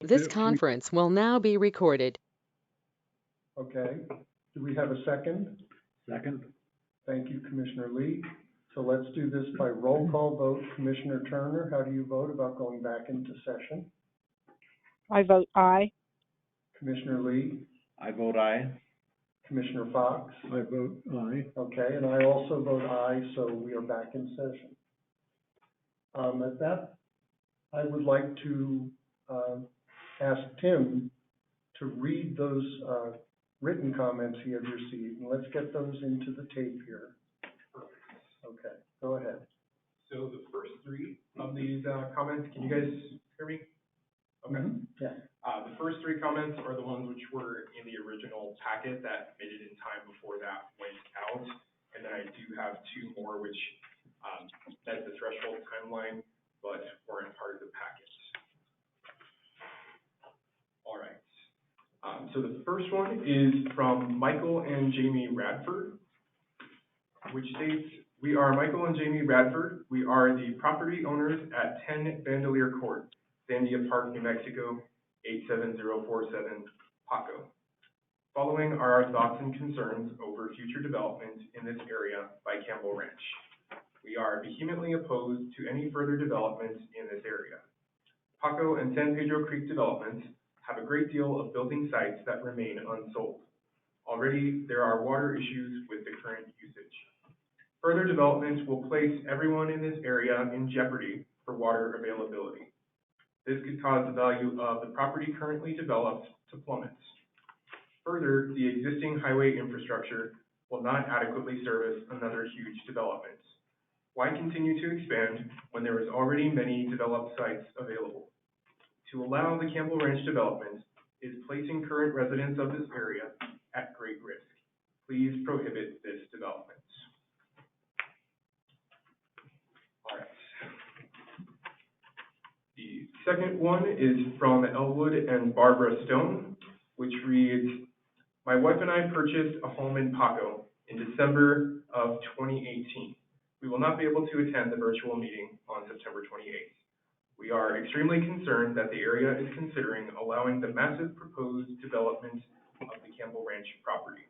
This conference will now be recorded. Okay, do we have a second? Second. Thank you, Commissioner Lee. So let's do this by roll call vote. Commissioner Turner, how do you vote about going back into session? I vote aye. Commissioner Lee? I vote aye. Commissioner Fox? I vote aye. Okay, and I also vote aye, so we are back in session. At that, I would like to ask Tim to read those written comments he had received, and let's get those into the tape here. Okay, go ahead. So the first three of these comments, can you guys hear me? Okay. Yeah. The first three comments are the ones which were in the original packet that made it in time before that went out. And then I do have two more which met the threshold timeline, but weren't part of the packet. All right. So the first one is from Michael and Jamie Radford, which states, "We are Michael and Jamie Radford. We are the property owners at 10 Bandelier Court, Sandia Park, New Mexico, 87047, Paco. Following are our thoughts and concerns over future development in this area by Campbell Ranch. We are vehemently opposed to any further development in this area. Paco and San Pedro Creek developments have a great deal of building sites that remain unsold. Already, there are water issues with the current usage. Further development will place everyone in this area in jeopardy for water availability. This could cause the value of the property currently developed to plummet. Further, the existing highway infrastructure will not adequately service another huge development. Why continue to expand when there is already many developed sites available? To allow the Campbell Ranch development is placing current residents of this area at great risk. Please prohibit this development." All right. The second one is from Elwood and Barbara Stone, which reads, "My wife and I purchased a home in Paco in December of 2018. We will not be able to attend the virtual meeting on September 28th. We are extremely concerned that the area is considering allowing the massive proposed development of the Campbell Ranch property.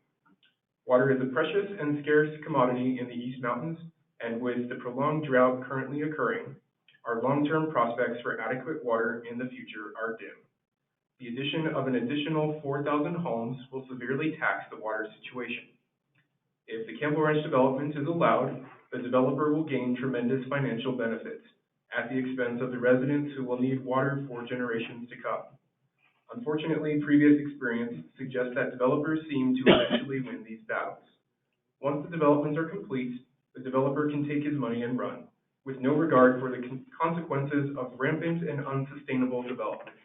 Water is a precious and scarce commodity in the East Mountains, and with the prolonged drought currently occurring, our long-term prospects for adequate water in the future are dim. The addition of an additional 4,000 homes will severely tax the water situation. If the Campbell Ranch development is allowed, the developer will gain tremendous financial benefits at the expense of the residents who will need water for generations to come. Unfortunately, previous experience suggests that developers seem to eventually win these battles. Once the developments are complete, the developer can take his money and run, with no regard for the consequences of rampant and unsustainable developments.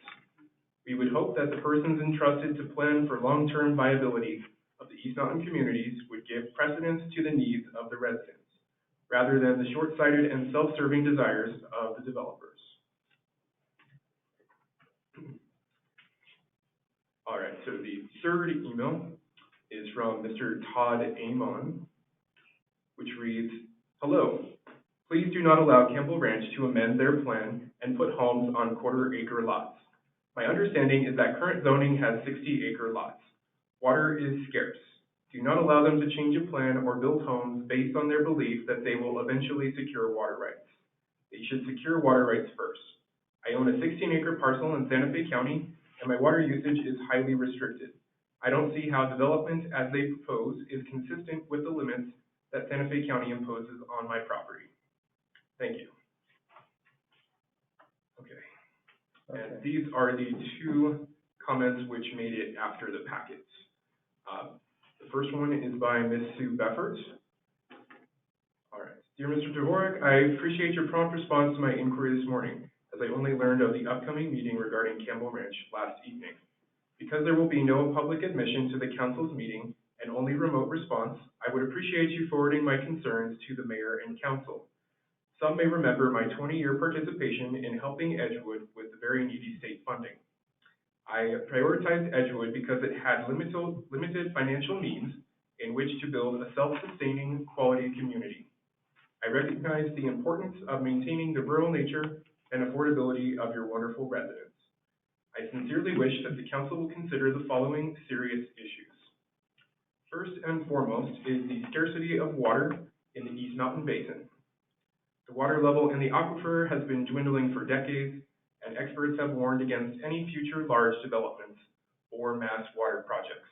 We would hope that the persons entrusted to plan for long-term viability of the East Mountain communities would give precedence to the needs of the residents, rather than the short-sighted and self-serving desires of the developers." All right, so the third email is from Mr. Todd Amon, which reads, "Hello. Please do not allow Campbell Ranch to amend their plan and put homes on quarter-acre lots. My understanding is that current zoning has 60-acre lots. Water is scarce. Do not allow them to change a plan or build homes based on their belief that they will eventually secure water rights. They should secure water rights first. I own a 16-acre parcel in Santa Fe County, and my water usage is highly restricted. I don't see how development as they propose is consistent with the limits that Santa Fe County imposes on my property. Thank you." Okay. And these are the two comments which made it after the packets. The first one is by Ms. Sue Beffert. All right. "Dear Mr. Dvorak, I appreciate your prompt response to my inquiry this morning, as I only learned of the upcoming meeting regarding Campbell Ranch last evening. Because there will be no public admission to the council's meeting and only remote response, I would appreciate you forwarding my concerns to the mayor and council. Some may remember my 20-year participation in helping Edgewood with the very needy state funding. I prioritized Edgewood because it had limited financial means in which to build a self-sustaining quality community. I recognize the importance of maintaining the rural nature and affordability of your wonderful residents. I I sincerely wish that the council will consider the following serious issues. First and foremost is the scarcity of water in the East Mountain Basin. The water level in the aquifer has been dwindling for decades, and experts have warned against any future large developments or mass water projects.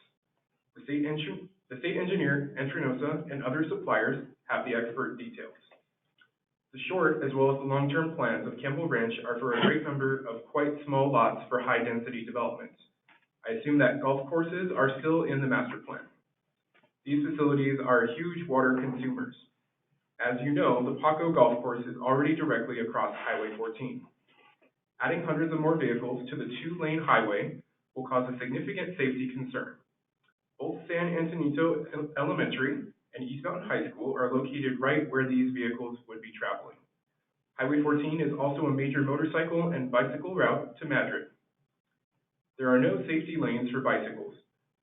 The state engineer, Entrinosa, and other suppliers have the expert details. The short as well as the long-term plans of Campbell Ranch are for a great number of quite small lots for high-density development. I assume that golf courses are still in the master plan. These facilities are huge water consumers. As you know, the Paco Golf Course is already directly across Highway 14. Adding hundreds of more vehicles to the two-lane highway will cause a significant safety concern. Both San Antonito Elementary and East Mountain High School are located right where these vehicles would be traveling. Highway 14 is also a major motorcycle and bicycle route to Madrid. There are no safety lanes for bicycles,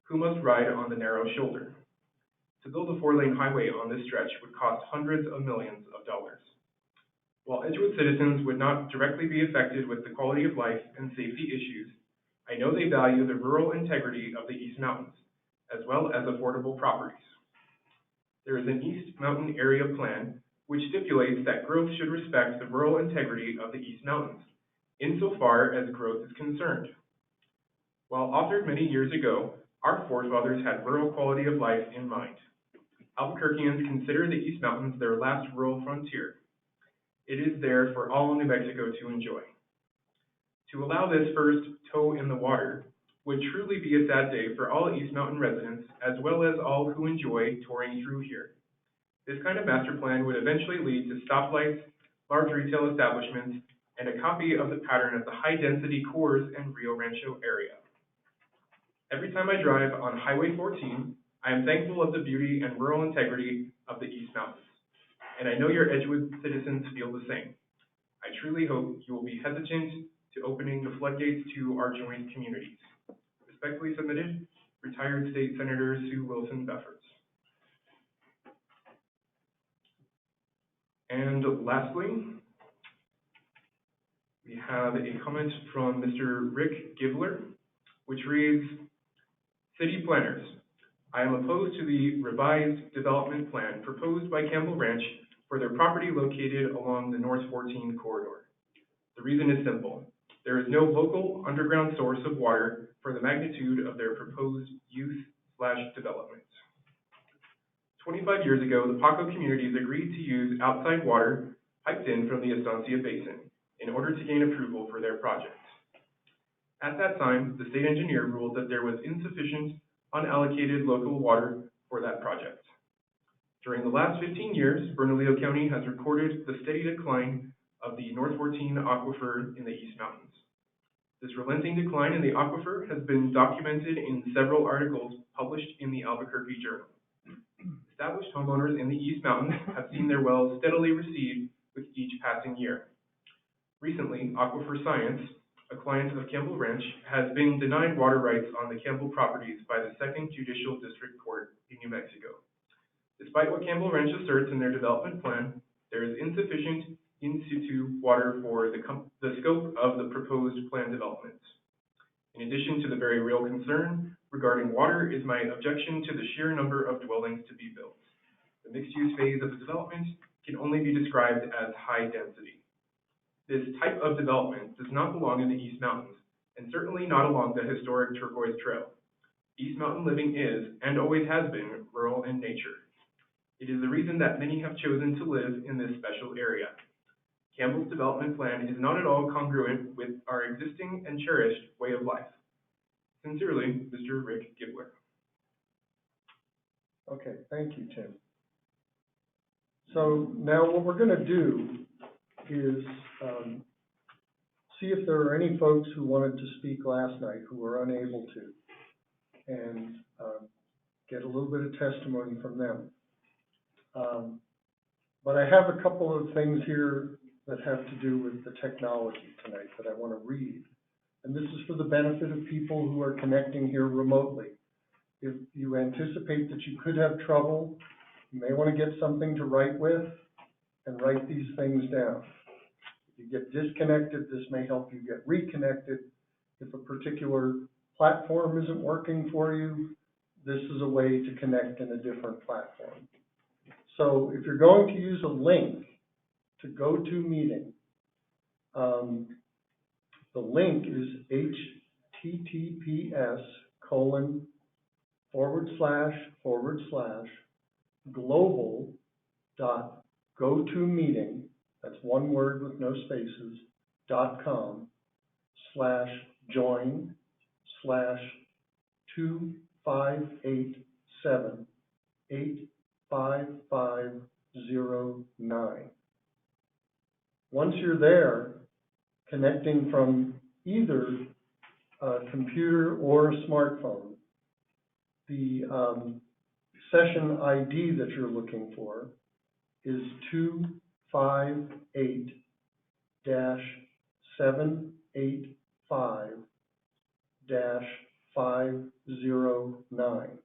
who must ride on the narrow shoulder. To build a four-lane highway on this stretch would cost hundreds of millions of dollars. While Edgewood citizens would not directly be affected with the quality of life and safety issues, I know they value the rural integrity of the East Mountains, as well as affordable properties. There is an East Mountain Area Plan which stipulates that growth should respect the rural integrity of the East Mountains, insofar as growth is concerned. While authored many years ago, our forefathers had rural quality of life in mind. Albuquerqueans consider the East Mountains their last rural frontier. It is there for all New Mexico to enjoy. To allow this first toe in the water would truly be a sad day for all East Mountain residents, as well as all who enjoy touring through here. This kind of master plan would eventually lead to stoplights, large retail establishments, and a copy of the pattern of the high-density Coors and Rio Rancho area. Every time I drive on Highway 14, I am thankful of the beauty and rural integrity of the East Mountains, and I know your Edgewood citizens feel the same. I truly hope you will be hesitant to opening the floodgates to our joint communities. Respectfully submitted, retired State Senator Sue Wilson Beffords. And lastly, we have a comment from Mr. Rick Givler, which reads, City Planners, I am opposed to the revised development plan proposed by Campbell Ranch for their property located along the North 14 corridor. The reason is simple. There is no local underground source of water for the magnitude of their proposed use/development. 25 years ago, the Paco communities agreed to use outside water piped in from the Estancia Basin in order to gain approval for their project. At that time, the state engineer ruled that there was insufficient unallocated local water for that project. During the last 15 years, Bernalillo County has recorded the steady decline of the North 14 aquifer in the East Mountains. This relenting decline in the aquifer has been documented in several articles published in the Albuquerque Journal. Established homeowners in the East Mountains have seen their wells steadily recede with each passing year. Recently, Aquifer Science, a client of Campbell Ranch, has been denied water rights on the Campbell properties by the 2nd Judicial District Court in New Mexico. Despite what Campbell Ranch asserts in their development plan, there is insufficient in situ water for the scope of the proposed plan development. In addition to the very real concern regarding water is my objection to the sheer number of dwellings to be built. The mixed-use phase of the development can only be described as high density. This type of development does not belong in the East Mountains, and certainly not along the historic Turquoise Trail. East Mountain living is, and always has been, rural in nature. It is the reason that many have chosen to live in this special area. Campbell's development plan is not at all congruent with our existing and cherished way of life. Sincerely, Mr. Rick Gibler. Okay, thank you, Tim. So now what we're going to do is see if there are any folks who wanted to speak last night who were unable to, and get a little bit of testimony from them. But I have a couple of things here that have to do with the technology tonight that I want to read. And this is for the benefit of people who are connecting here remotely. If you anticipate that you could have trouble, you may want to get something to write with and write these things down. If you get disconnected, this may help you get reconnected If a particular platform isn't working for you, this is a way to connect in a different platform. So if you're going to use a link to GoToMeeting, the link is https://global.gotomeeting, that's one word with no spaces, .com/join/2587855509. Once you're there, connecting from either a computer or a smartphone, the session ID that you're looking for is 258-785-509.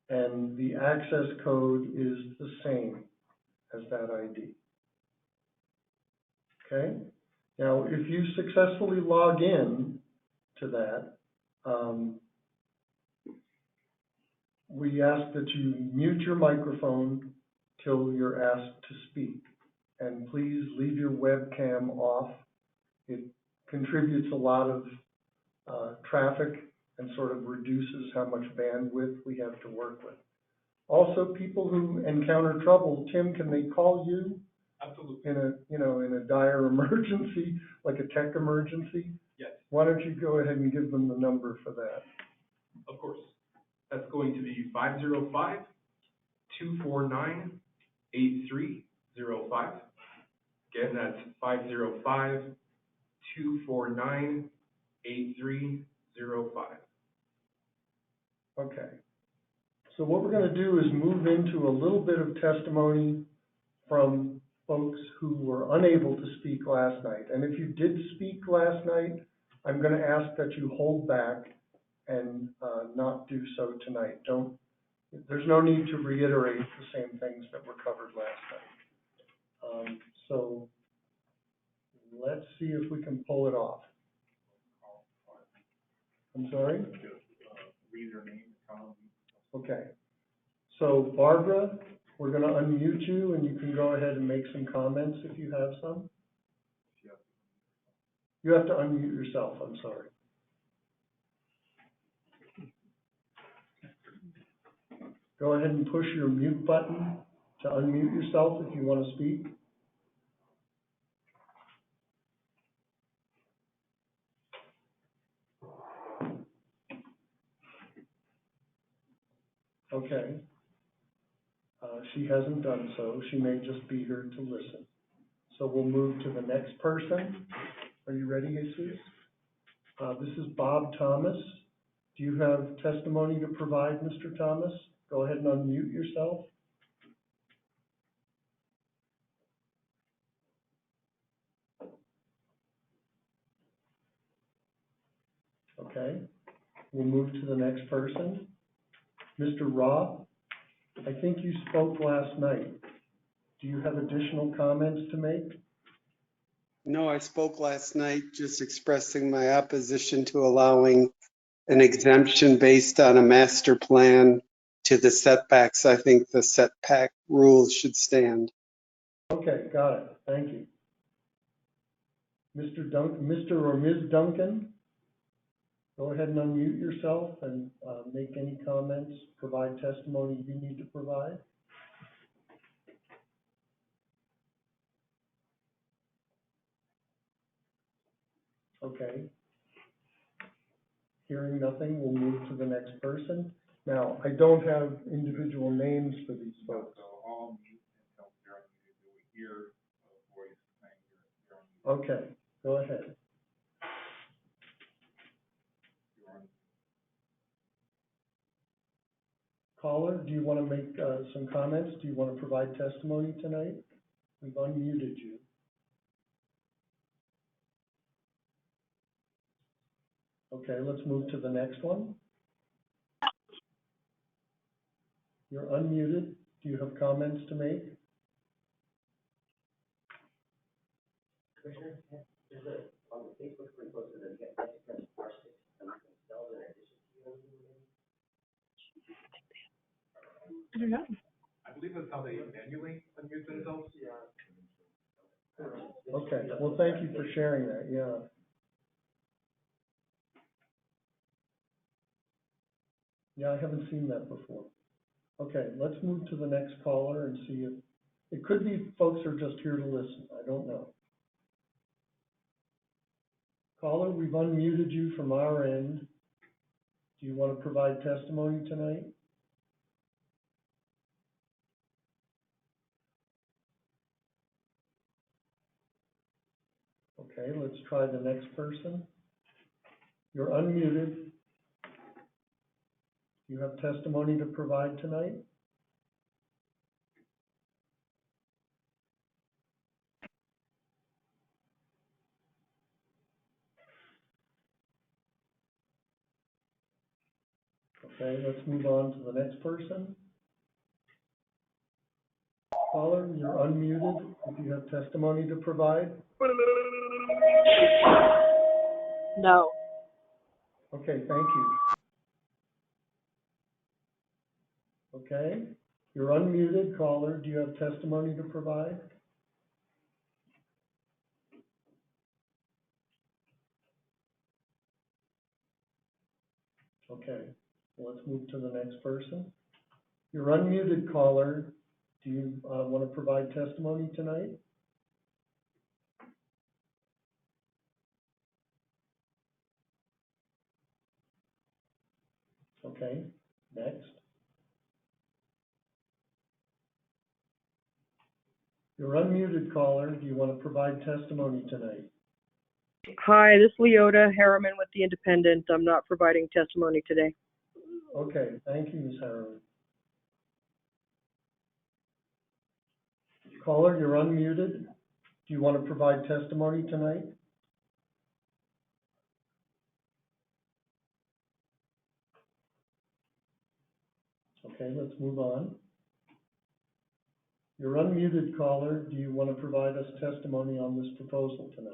And the access code is the same as that ID. Okay? Now, if you successfully log in to that, we ask that you mute your microphone till you're asked to speak. And please leave your webcam off. It contributes a lot of traffic and sort of reduces how much bandwidth we have to work with. Also, people who encounter trouble, Tim, can they call you? Absolutely. In a dire emergency, like a tech emergency? Yes, Why don't you go ahead and give them the number for that? of course. That's going to be 505-249-8305. Again, that's 505-249-8305. Okay. So what we're going to do is move into a little bit of testimony from folks who were unable to speak last night. And if you did speak last night, I'm going to ask that you hold back and not do so tonight. There's no need to reiterate the same things that were covered last night. So let's see if we can pull it off. I'm sorry? Read her name, Okay. So Barbara, we're going to unmute you and you can go ahead and make some comments if you have some. You have to unmute yourself, I'm sorry. Go ahead and push your mute button to unmute yourself if you want to speak. Okay. She hasn't done so. She may just be here to listen. So we'll move to the next person. Are you ready, Jesus? This is Bob Thomas. Do you have testimony to provide, Mr. Thomas? Go ahead and unmute yourself. Okay. We'll move to the next person. Mr. Roth, I think you spoke last night. Do you have additional comments to make? No, I spoke last night just expressing my opposition to allowing an exemption based on a master plan to the setbacks. I think the setback rules should stand. Okay, got it. Thank you. Mr. or Ms. Duncan, go ahead and unmute yourself and make any comments, provide testimony you need to provide. Okay. Hearing nothing, we'll move to the next person. Now, I don't have individual names for these folks. So all mute until you're unmuted. Do we hear a voice saying you're unmuted? Okay, go ahead. You're unmuted. Caller, do you want to make some comments? Do you want to provide testimony tonight? We've unmuted you. Okay, let's move to the next one. You're unmuted. Do you have comments to make? I believe that's how they manually unmute themselves. Okay, well, thank you for sharing that, yeah. Yeah, I haven't seen that before. Okay, let's move to the next caller and see if, it could be folks are just here to listen, I don't know. Caller, we've unmuted you from our end. Do you want to provide testimony tonight? Okay, let's try the next person. You're unmuted. Do you have testimony to provide tonight? Okay, let's move on to the next person. Caller, you're unmuted if you have testimony to provide. No. Okay, thank you. Okay, you're unmuted, caller. Do you have testimony to provide? Okay, well, let's move to the next person. You're unmuted, caller. Do you want to provide testimony tonight? Okay, next. You're unmuted, caller. Do you want to provide testimony tonight? Hi, this is Leota Harriman with The Independent. I'm not providing testimony today. Okay, thank you, Ms. Harriman. Caller, you're unmuted. Do you want to provide testimony tonight? Okay, let's move on. You're unmuted, caller. Do you want to provide us testimony on this proposal tonight?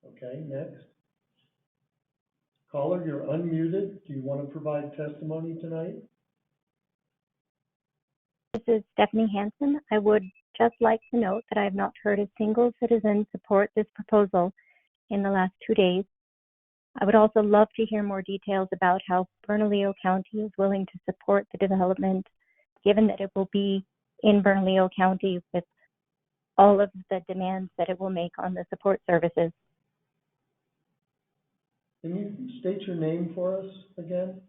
Okay, next. Caller, you're unmuted. Do you want to provide testimony tonight? This is Stephanie Hansen. I would just like to note that I have not heard a single citizen support this proposal in the last 2 days. I would also love to hear more details about how Bernalillo County is willing to support the development, given that it will be in Bernalillo County with all of the demands that it will make on the support services. Can you state your name for us again?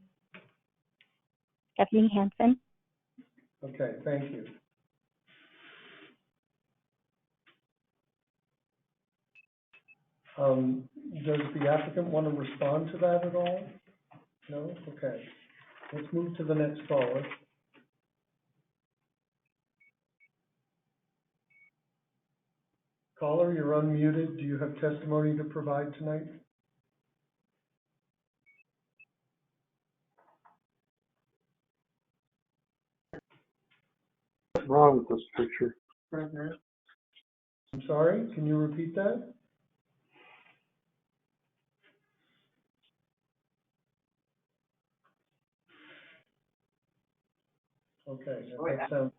Stephanie Hansen. Okay, thank you. Does the applicant want to respond to that at all? No? Okay. Let's move to the next caller. Caller, you're unmuted. Do you have testimony to provide tonight? What's wrong with this picture? I'm sorry, can you repeat that? Okay, that sounds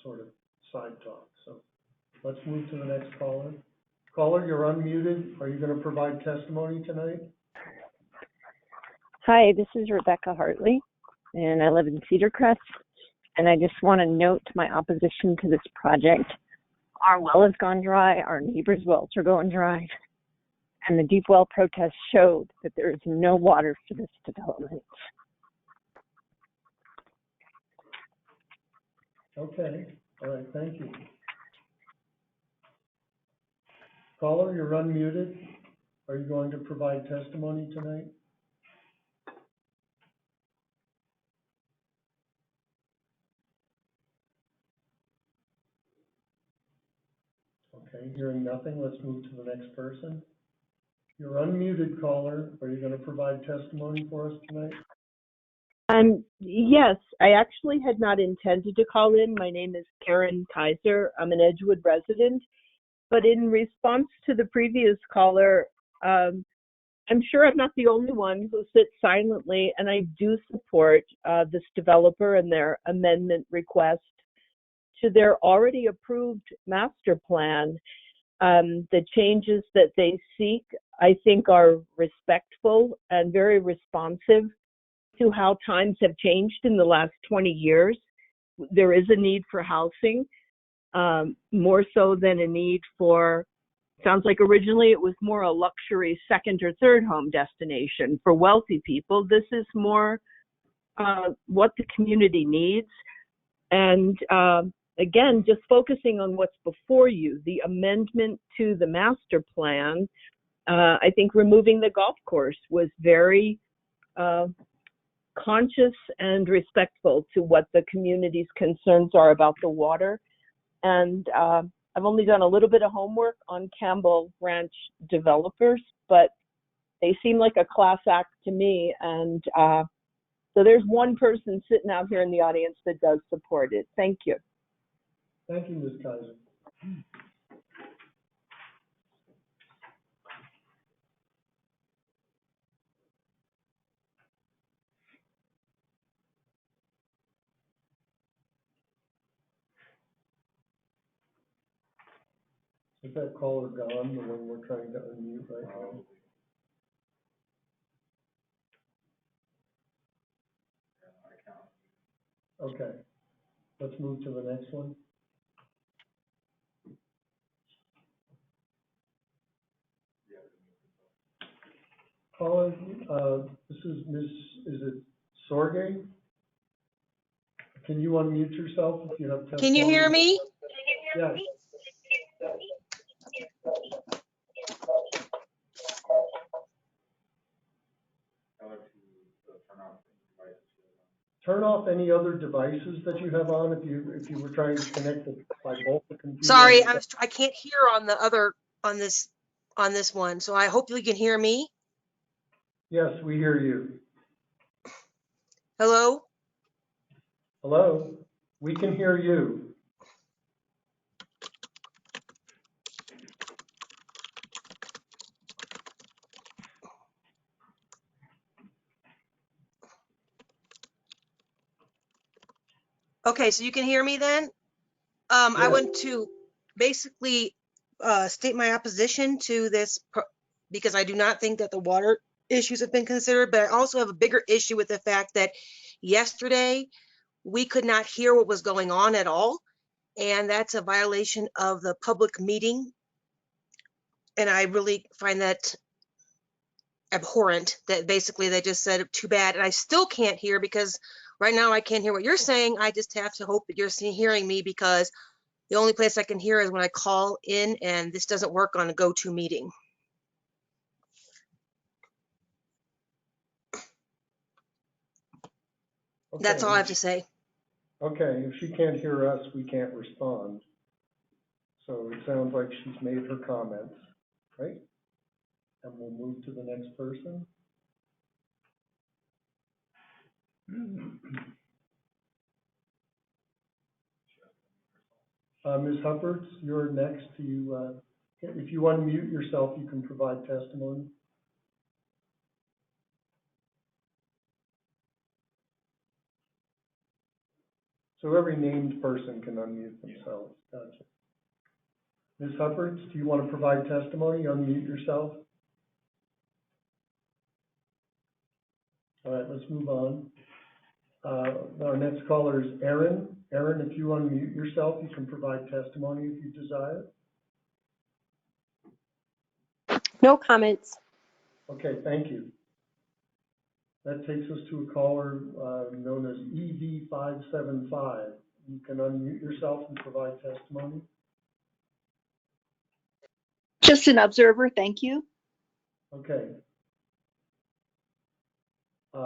sort of side talk, so let's move to the next caller. Caller, you're unmuted. Are you going to provide testimony tonight? Hi, this is Rebecca Hartley, and I live in Cedar Crest, and I just want to note my opposition to this project. Our well has gone dry, our neighbors' wells are going dry, and the deep well protests showed that there is no water for this development. Okay, all right, thank you. Caller, you're unmuted. Are you going to provide testimony tonight? Okay, hearing nothing, let's move to the next person. You're unmuted, caller. Are you going to provide testimony for us tonight? Yes, I actually had not intended to call in. My name is Karen Kaiser. I'm an Edgewood resident. But in response to the previous caller, I'm sure I'm not the only one who sits silently, and I do support this developer and their amendment request to their already approved master plan. The changes that they seek, I think, are respectful and very responsive to how times have changed in the last 20 years. There is a need for housing, more so than a need for, sounds like originally it was more a luxury second or third home destination for wealthy people. This is more what the community needs. And again, just focusing on what's before you, the amendment to the master plan, I think removing the golf course was very conscious and respectful to what the community's concerns are about the water. And I've only done a little bit of homework on Campbell Ranch developers, but they seem like a class act to me. And so there's one person sitting out here in the audience that does support it. Thank you. Thank you, Ms. Kaiser. Is that caller gone, the one we're trying to unmute right now? Okay, let's move to the next one. Caller, this is is it Sorge? Can you unmute yourself if you have testimony? Can you hear me? Yes. Turn off any other devices that you have on if you were trying to connect by both the computer. Sorry, I can't hear on the other on this one. So I hope you can hear me. Yes, we hear you. Hello? Hello? We can hear you. Okay, so you can hear me then? I want to basically state my opposition to this because I do not think that the water issues have been considered, but I also have a bigger issue with the fact that yesterday we could not hear what was going on at all, and that's a violation of the public meeting, and I really find that abhorrent that basically they just said too bad, and I still can't hear because right now I can't hear what you're saying. I just have to hope that you're hearing me because the only place I can hear is when I call in, and this doesn't work on a go-to meeting. Okay. That's all I have to say. Okay, if she can't hear us, we can't respond. So it sounds like she's made her comments, right? And we'll move to the next person. Ms. Hupperts, you're next. If you unmute yourself, you can provide testimony. So every named person can unmute themselves. Gotcha. Ms. Hupperts, do you want to provide testimony? Unmute yourself. All right, let's move on. Our next caller is Erin. Erin, if you unmute yourself, you can provide testimony if you desire. No comments. Okay, thank you. That takes us to a caller known as EV575. You can unmute yourself and provide testimony. Just an observer, thank you. Okay.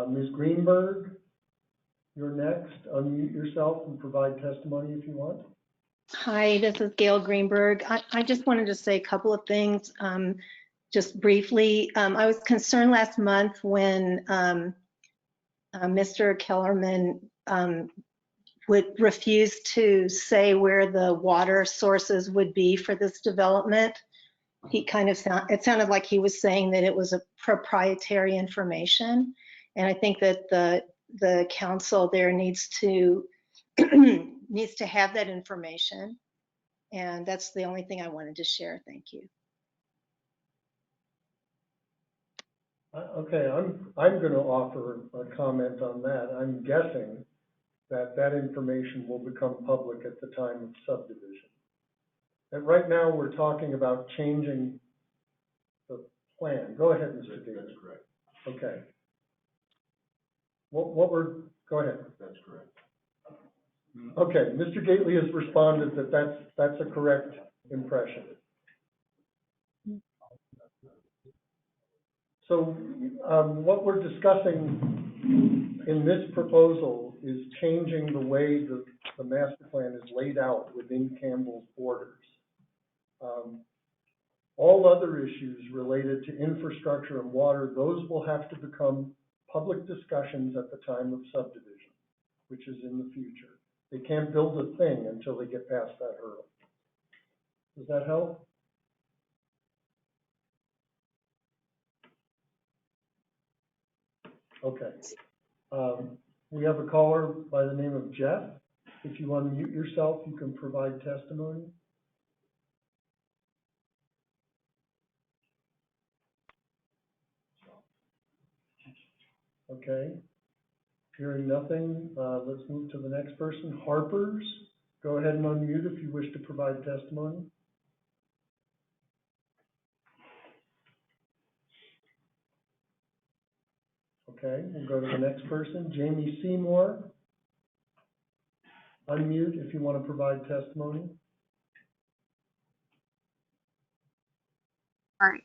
Ms. Greenberg, you're next. Unmute yourself and provide testimony if you want. Hi, this is Gail Greenberg. I just wanted to say a couple of things just briefly. I was concerned last month when Mr. Kellerman would refuse to say where the water sources would be for this development. it sounded like he was saying that it was a proprietary information. And I think that the council there needs to have that information. And that's the only thing I wanted to share. Thank you. Okay, I'm going to offer a comment on that. I'm guessing that information will become public at the time of subdivision. And right now, we're talking about changing the plan. Go ahead, Mr. Davis. That's correct. Okay. Go ahead. That's correct. Okay, Mr. Gately has responded that that's a correct impression. So what we're discussing in this proposal is changing the way the master plan is laid out within Campbell's borders. All other issues related to infrastructure and water, those will have to become public discussions at the time of subdivision, which is in the future. They can't build a thing until they get past that hurdle. Does that help? Okay. We have a caller by the name of Jeff. If you unmute yourself, you can provide testimony. Okay. Hearing nothing, let's move to the next person. Harpers, go ahead and unmute if you wish to provide testimony. Okay, we'll go to the next person. Jamie Seymour, unmute if you want to provide testimony. All right.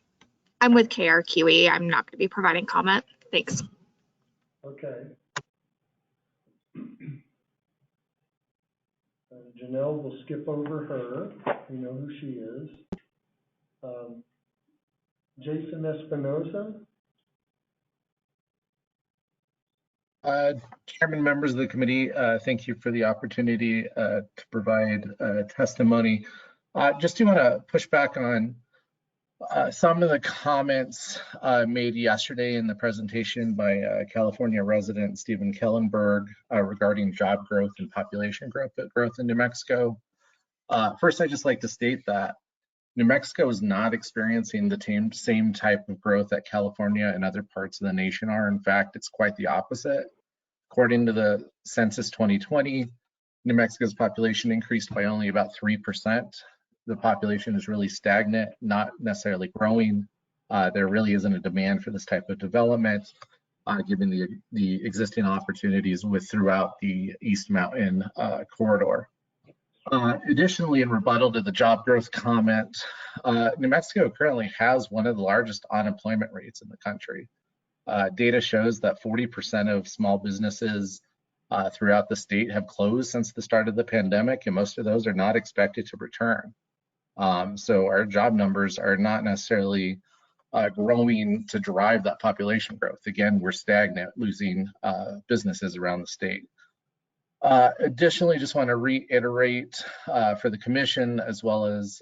I'm with KRQE. I'm not going to be providing comment. Thanks. Okay. Janelle will skip over her. We know who she is. Jason Espinoza. Chairman, members of the committee, thank you for the opportunity to provide testimony. Just do want to push back on some of the comments made yesterday in the presentation by California resident Stephen Kellenberg regarding job growth and population growth in New Mexico. First, I'd just like to state that New Mexico is not experiencing the same type of growth that California and other parts of the nation are. In fact, it's quite the opposite. According to the Census 2020, New Mexico's population increased by only about 3%. The population is really stagnant, not necessarily growing. There really isn't a demand for this type of development, given the existing opportunities throughout the East Mountain corridor. Additionally, in rebuttal to the job growth comment, New Mexico currently has one of the largest unemployment rates in the country. Data shows that 40% of small businesses throughout the state have closed since the start of the pandemic, and most of those are not expected to return. So our job numbers are not necessarily growing to drive that population growth. Again, we're stagnant, losing businesses around the state. Additionally, just want to reiterate for the commission as well as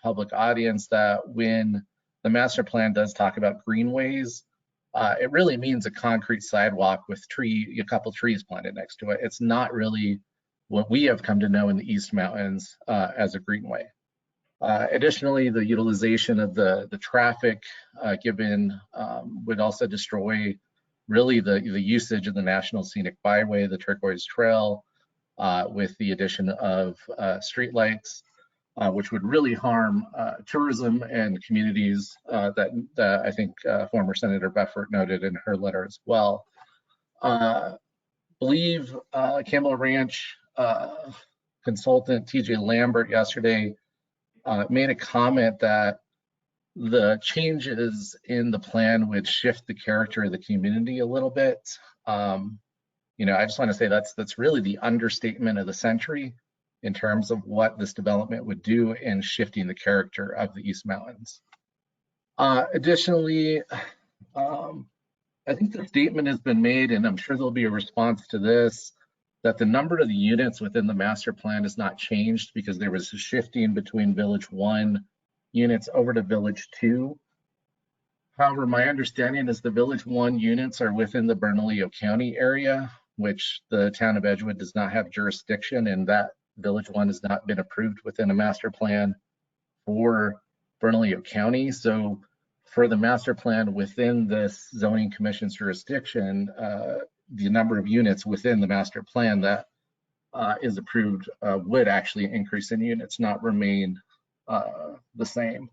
public audience that when the master plan does talk about greenways, it really means a concrete sidewalk with a couple trees planted next to it. It's not really what we have come to know in the East Mountains as a greenway. Additionally, the utilization of the traffic given would also destroy really the usage of the National Scenic Byway, the Turquoise Trail, with the addition of streetlights, which would really harm tourism and communities that I think former Senator Beffert noted in her letter as well. Believe Campbell Ranch consultant TJ Lambert yesterday made a comment that the changes in the plan would shift the character of the community a little bit. I just want to say that's really the understatement of the century in terms of what this development would do in shifting the character of the East Mountains. Additionally, I think the statement has been made, and I'm sure there'll be a response to this, that the number of the units within the master plan has not changed because there was a shifting between Village 1 units over to Village 2. However, my understanding is the Village 1 units are within the Bernalillo County area, which the town of Edgewood does not have jurisdiction, and that Village 1 has not been approved within a master plan for Bernalillo County. So for the master plan within this zoning commission's jurisdiction, the number of units within the master plan that is approved would actually increase in units, not remain the same.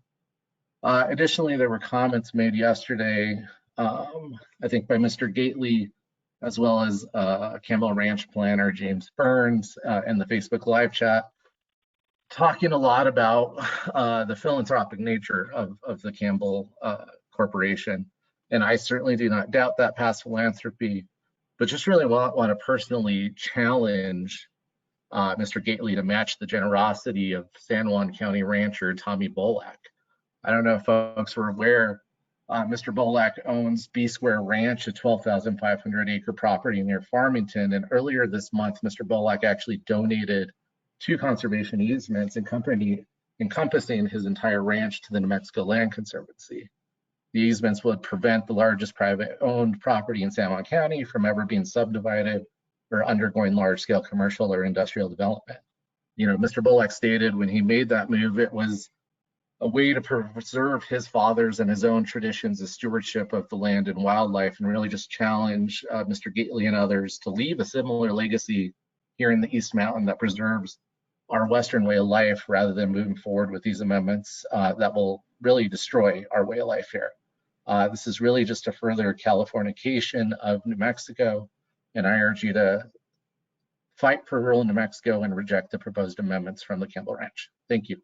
Additionally, there were comments made yesterday, I think by Mr. Gately, as well as Campbell Ranch planner James Burns in the Facebook live chat, talking a lot about the philanthropic nature of the Campbell Corporation. And I certainly do not doubt that past philanthropy, but just really want to personally challenge Mr. Gately to match the generosity of San Juan County rancher Tommy Bolak. I don't know if folks were aware, Mr. Bolak owns B Square Ranch, a 12,500 acre property near Farmington. And earlier this month, Mr. Bolak actually donated 2 conservation easements encompassing his entire ranch to the New Mexico Land Conservancy. The easements would prevent the largest private owned property in San Juan County from ever being subdivided or undergoing large scale commercial or industrial development. You know, Mr. Bolak stated when he made that move, it was a way to preserve his father's and his own traditions of stewardship of the land and wildlife, and really just challenge Mr. Gately and others to leave a similar legacy here in the East Mountain that preserves our Western way of life rather than moving forward with these amendments that will really destroy our way of life here. This is really just a further Californication of New Mexico, and I urge you to fight for rural New Mexico and reject the proposed amendments from the Campbell Ranch. Thank you.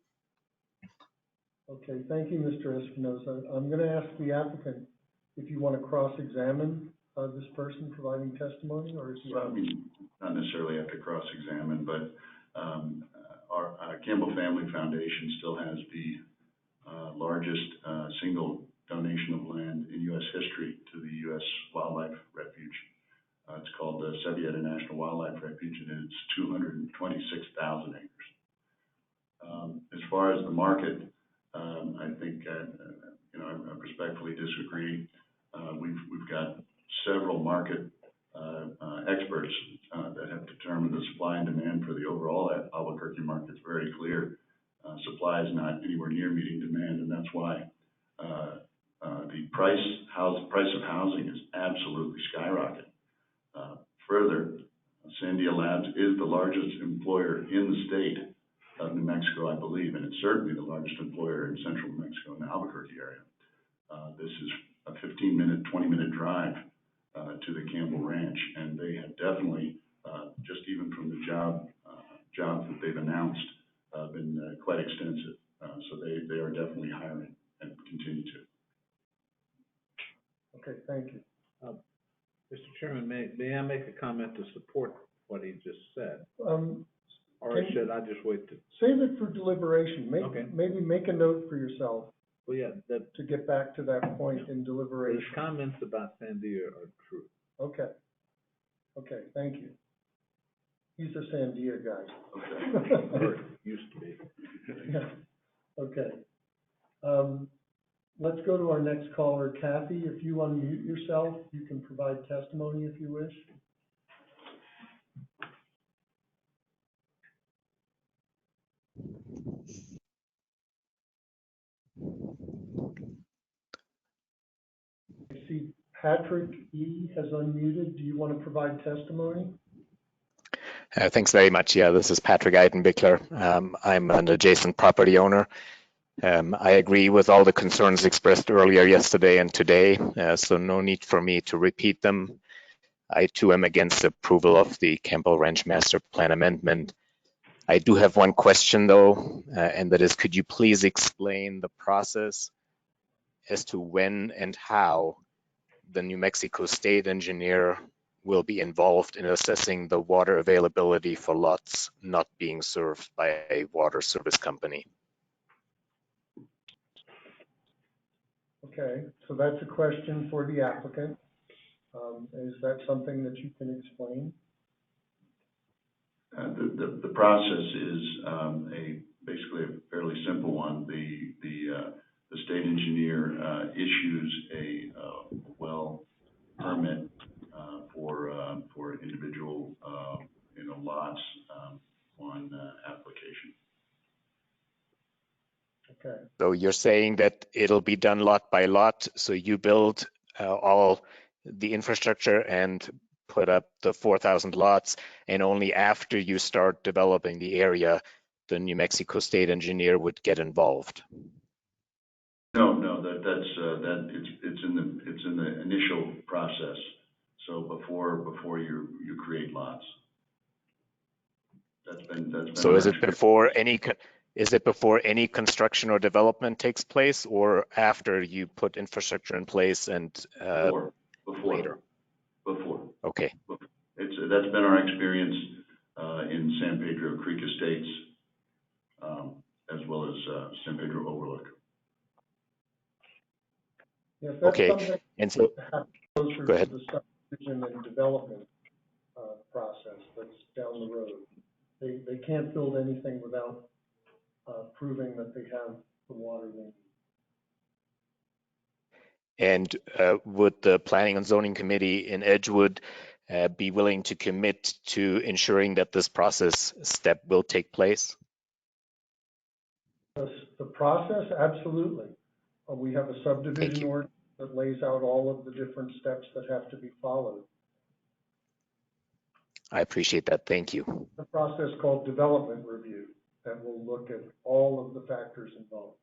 Okay, thank you, Mr. Espinosa. I'm going to ask the applicant if you want to cross-examine this person providing testimony, or if you Well, I mean, not necessarily have to cross-examine, but our Campbell Family Foundation still has the largest single donation of land in U.S. history to the U.S. Wildlife Refuge. It's called the Sevietta National Wildlife Refuge, and it's 226,000 acres. As far as the market, I think I respectfully disagree. We've got several market experts that have determined the supply and demand for the overall Albuquerque market is very clear. Supply is not anywhere near meeting demand, and that's why the price of housing is absolutely skyrocketing. Further, Sandia Labs is the largest employer in the state of New Mexico, I believe, and it's certainly the largest employer in central New Mexico in the Albuquerque area. This is a 15-minute, 20-minute drive to the Campbell Ranch, and they have definitely, just even from the jobs that they've announced, been quite extensive. So they are definitely hiring and continue to. Okay, thank you. Mr. Chairman, may I make a comment to support what he just said? Or should I just wait to? Save it for deliberation. Okay. Maybe make a note for yourself Well, yeah, to get back to that point in deliberation. his comments about Sandia are true. Okay. Okay, thank you. He's a Sandia guy. Or used to be. Yeah. Okay. Let's go to our next caller, Kathy. If you unmute yourself, you can provide testimony if you wish. I see Patrick E. has unmuted. Do you want to provide testimony? Thanks very much. Yeah, this is Patrick Eidenbichler. I'm an adjacent property owner. I agree with all the concerns expressed earlier yesterday and today, so no need for me to repeat them. I too am against approval of the Campbell Ranch Master Plan amendment. I do have one question though, and that is, could you please explain the process as to when and how the New Mexico State engineer will be involved in assessing the water availability for lots not being served by a water service company? Okay, so that's a question for the applicant. Is that something that you can explain? The process is basically a fairly simple one. The issues a well permit for individual lots on application. Okay. So you're saying that it'll be done lot by lot, so you build all the infrastructure and put up the 4,000 lots, and only after you start developing the area, the New Mexico State engineer would get involved. No, it's in the initial process. So before you create lots. That's been. So is it before any construction or development takes place, or after you put infrastructure in place and later? Before. Okay. That's been our experience in San Pedro Creek Estates, as well as San Pedro Overlook. Yeah, if that's okay. something And so, closer go ahead. to the subdivision and development process that's down the road. They can't build anything without proving that they have the water they need. And would the Planning and Zoning Committee in Edgewood be willing to commit to ensuring that this process step will take place? The process, absolutely. We have a subdivision ordinance that lays out all of the different steps that have to be followed. I appreciate that. Thank you. A process called development review that will look at all of the factors involved.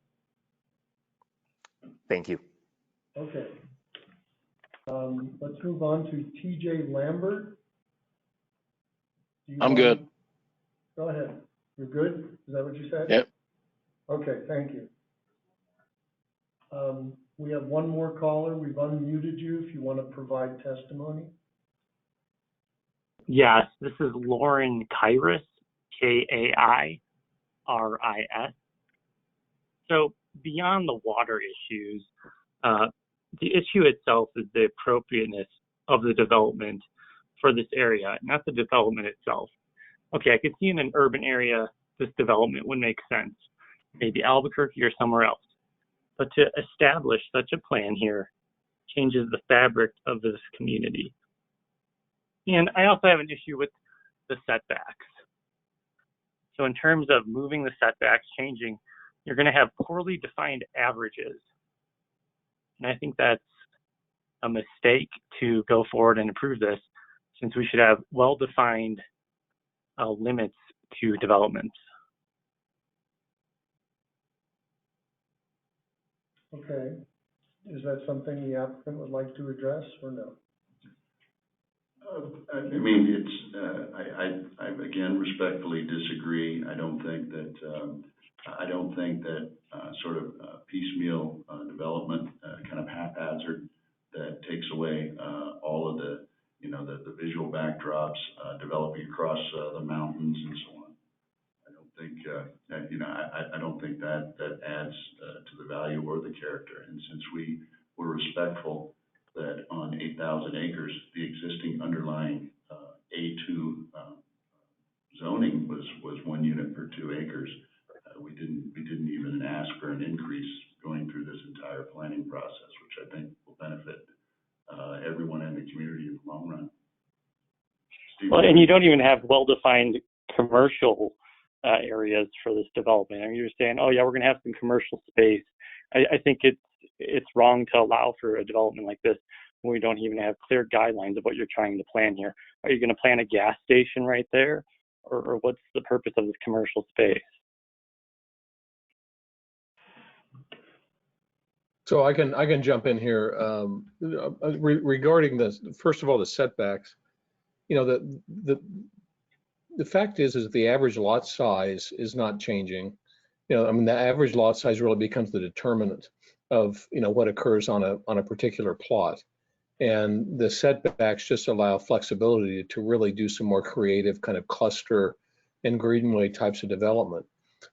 Thank you. Okay. Let's move on to TJ Lambert. I'm good. Go ahead. You're good? Is that what you said? Yep. Okay, thank you. We have one more caller. We've unmuted you if you want to provide testimony. Yes, this is Lauren Kairis, Kairis. So beyond the water issues, the issue itself is the appropriateness of the development for this area, not the development itself. Okay, I could see in an urban area, this development would make sense, maybe Albuquerque or somewhere else. But to establish such a plan here changes the fabric of this community. And I also have an issue with the setbacks. So in terms of moving the setbacks, changing, you're going to have poorly defined averages. And I think that's a mistake to go forward and approve this, since we should have well-defined limits to developments. Okay. Is that something the applicant would like to address or no? I mean, I again respectfully disagree. I don't think that sort of piecemeal development, kind of haphazard, that takes away all of the, the visual backdrops, developing across the mountains and so on. I don't think, I don't think that adds to the value or the character. And since we were respectful that on 8,000 acres, the existing underlying A2 zoning was 1 unit per 2 acres. We didn't even ask for an increase going through this entire planning process, which I think will benefit everyone in the community in the long run. Steve, well, and you don't even have well-defined commercial areas for this development. I mean, you're saying, oh yeah, we're going to have some commercial space. I think it's wrong to allow for a development like this when we don't even have clear guidelines of what you're trying to plan here. Are you going to plan a gas station right there, or what's the purpose of this commercial space? So I can jump in here regarding this. First of all, the setbacks. The fact is that the average lot size is not changing. I mean, the average lot size really becomes the determinant of what occurs on a particular plot, and the setbacks just allow flexibility to really do some more creative kind of cluster and greenway types of development.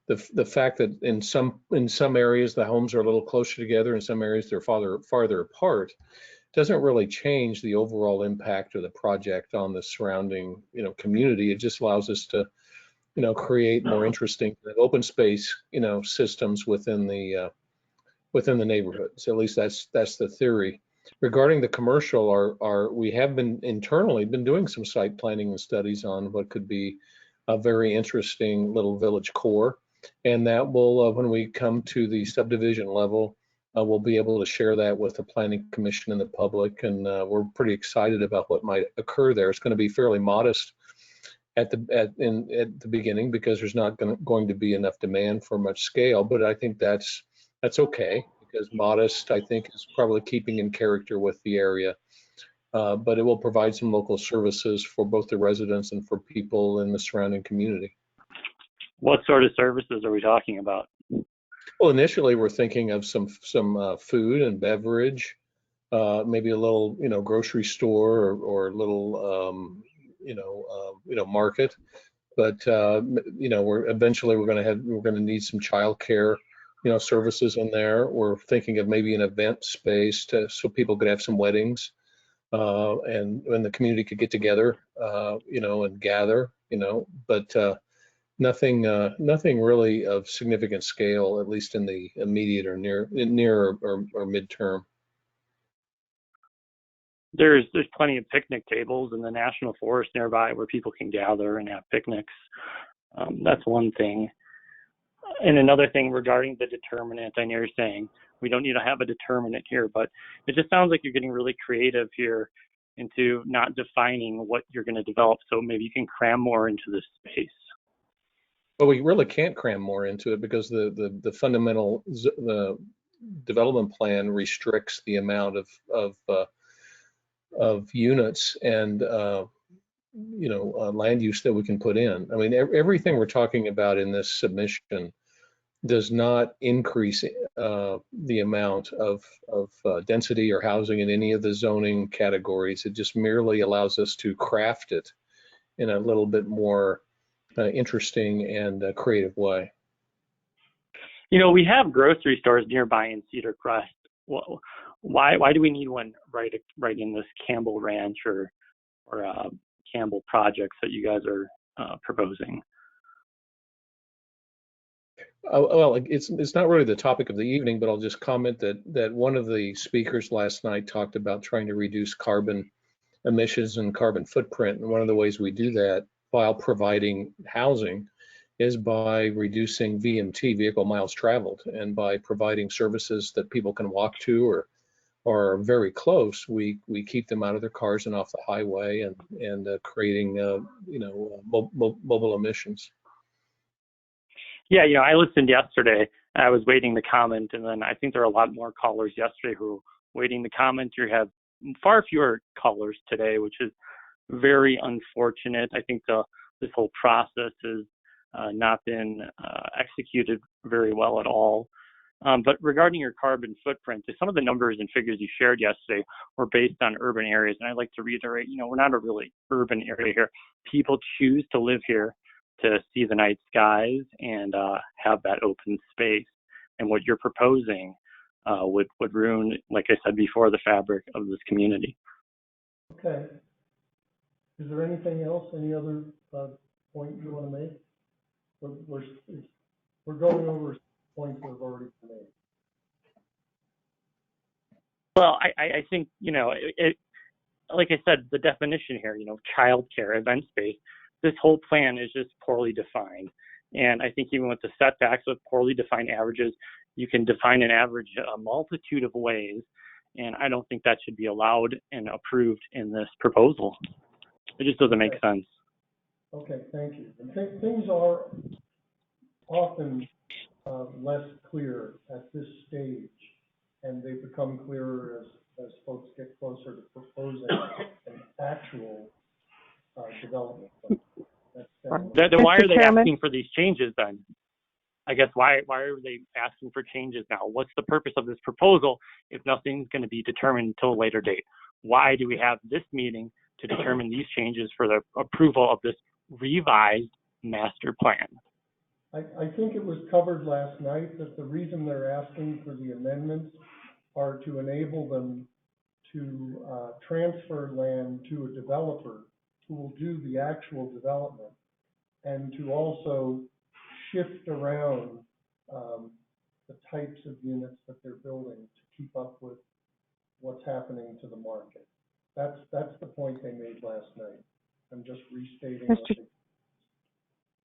The fact that in some areas the homes are a little closer together, in some areas they're farther apart, doesn't really change the overall impact of the project on the surrounding community. It just allows us to create more interesting open space systems within the within the neighborhood. So at least that's the theory. Regarding the commercial, we have been internally been doing some site planning and studies on what could be a very interesting little village core, and that will, when we come to the subdivision level, we'll be able to share that with the Planning Commission and the public, and we're pretty excited about what might occur there. It's going to be fairly modest at the beginning because there's not going to be enough demand for much scale, but I think that's okay because modest, I think, is probably keeping in character with the area. But it will provide some local services for both the residents and for people in the surrounding community. What sort of services are we talking about? Well, initially we're thinking of some food and beverage, maybe a little, grocery store or a little, market. But we're going to need some childcare, services in there. We're thinking of maybe an event space so people could have some weddings, and when the community could get together, and gather, but nothing really of significant scale, at least in the immediate or near or midterm. There's plenty of picnic tables in the national forest nearby where people can gather and have picnics. That's one thing. And another thing regarding the determinant, I know you're saying we don't need to have a determinant here, but it just sounds like you're getting really creative here into not defining what you're going to develop. So maybe you can cram more into this space. Well, we really can't cram more into it because the fundamental the development plan restricts the amount of units and land use that we can put in. I mean, everything we're talking about in this submission does not increase the amount of density or housing in any of the zoning categories. It just merely allows us to craft it in a little bit more interesting and creative way. We have grocery stores nearby in Cedar Crest. Well, why do we need one right in this Campbell Ranch or Campbell projects that you guys are proposing? Well, it's not really the topic of the evening, but I'll just comment that one of the speakers last night talked about trying to reduce carbon emissions and carbon footprint. And one of the ways we do that while providing housing is by reducing VMT, vehicle miles traveled, and by providing services that people can walk to or are very close. We keep them out of their cars and off the highway and creating mobile emissions. Yeah, I listened yesterday. I was waiting to comment, and then I think there are a lot more callers yesterday who were waiting to comment. You have far fewer callers today, which is very unfortunate. I think this whole process has not been executed very well at all. But regarding your carbon footprint, some of the numbers and figures you shared yesterday were based on urban areas. And I'd like to reiterate, we're not a really urban area here. People choose to live here to see the night skies and have that open space. And what you're proposing would ruin, like I said before, the fabric of this community. Okay. Is there anything else? Any other point you want to make? We're going over points that have already been made. Well, I think, like I said, the definition here, childcare, event space, this whole plan is just poorly defined. And I think even with the setbacks with poorly defined averages, you can define an average a multitude of ways. And I don't think that should be allowed and approved in this proposal. It just doesn't make sense. Okay, thank you. And things are often less clear at this stage, and they become clearer as folks get closer to proposing an actual development plan. Then why are they asking for these changes then? I guess why are they asking for changes now? What's the purpose of this proposal if nothing's going to be determined until a later date? Why do we have this meeting to determine these changes for the approval of this revised master plan? I think it was covered last night that the reason they're asking for the amendments are to enable them to transfer land to a developer who will do the actual development, and to also shift around the types of units that they're building to keep up with what's happening to the market. That's the point they made last night. I'm just restating.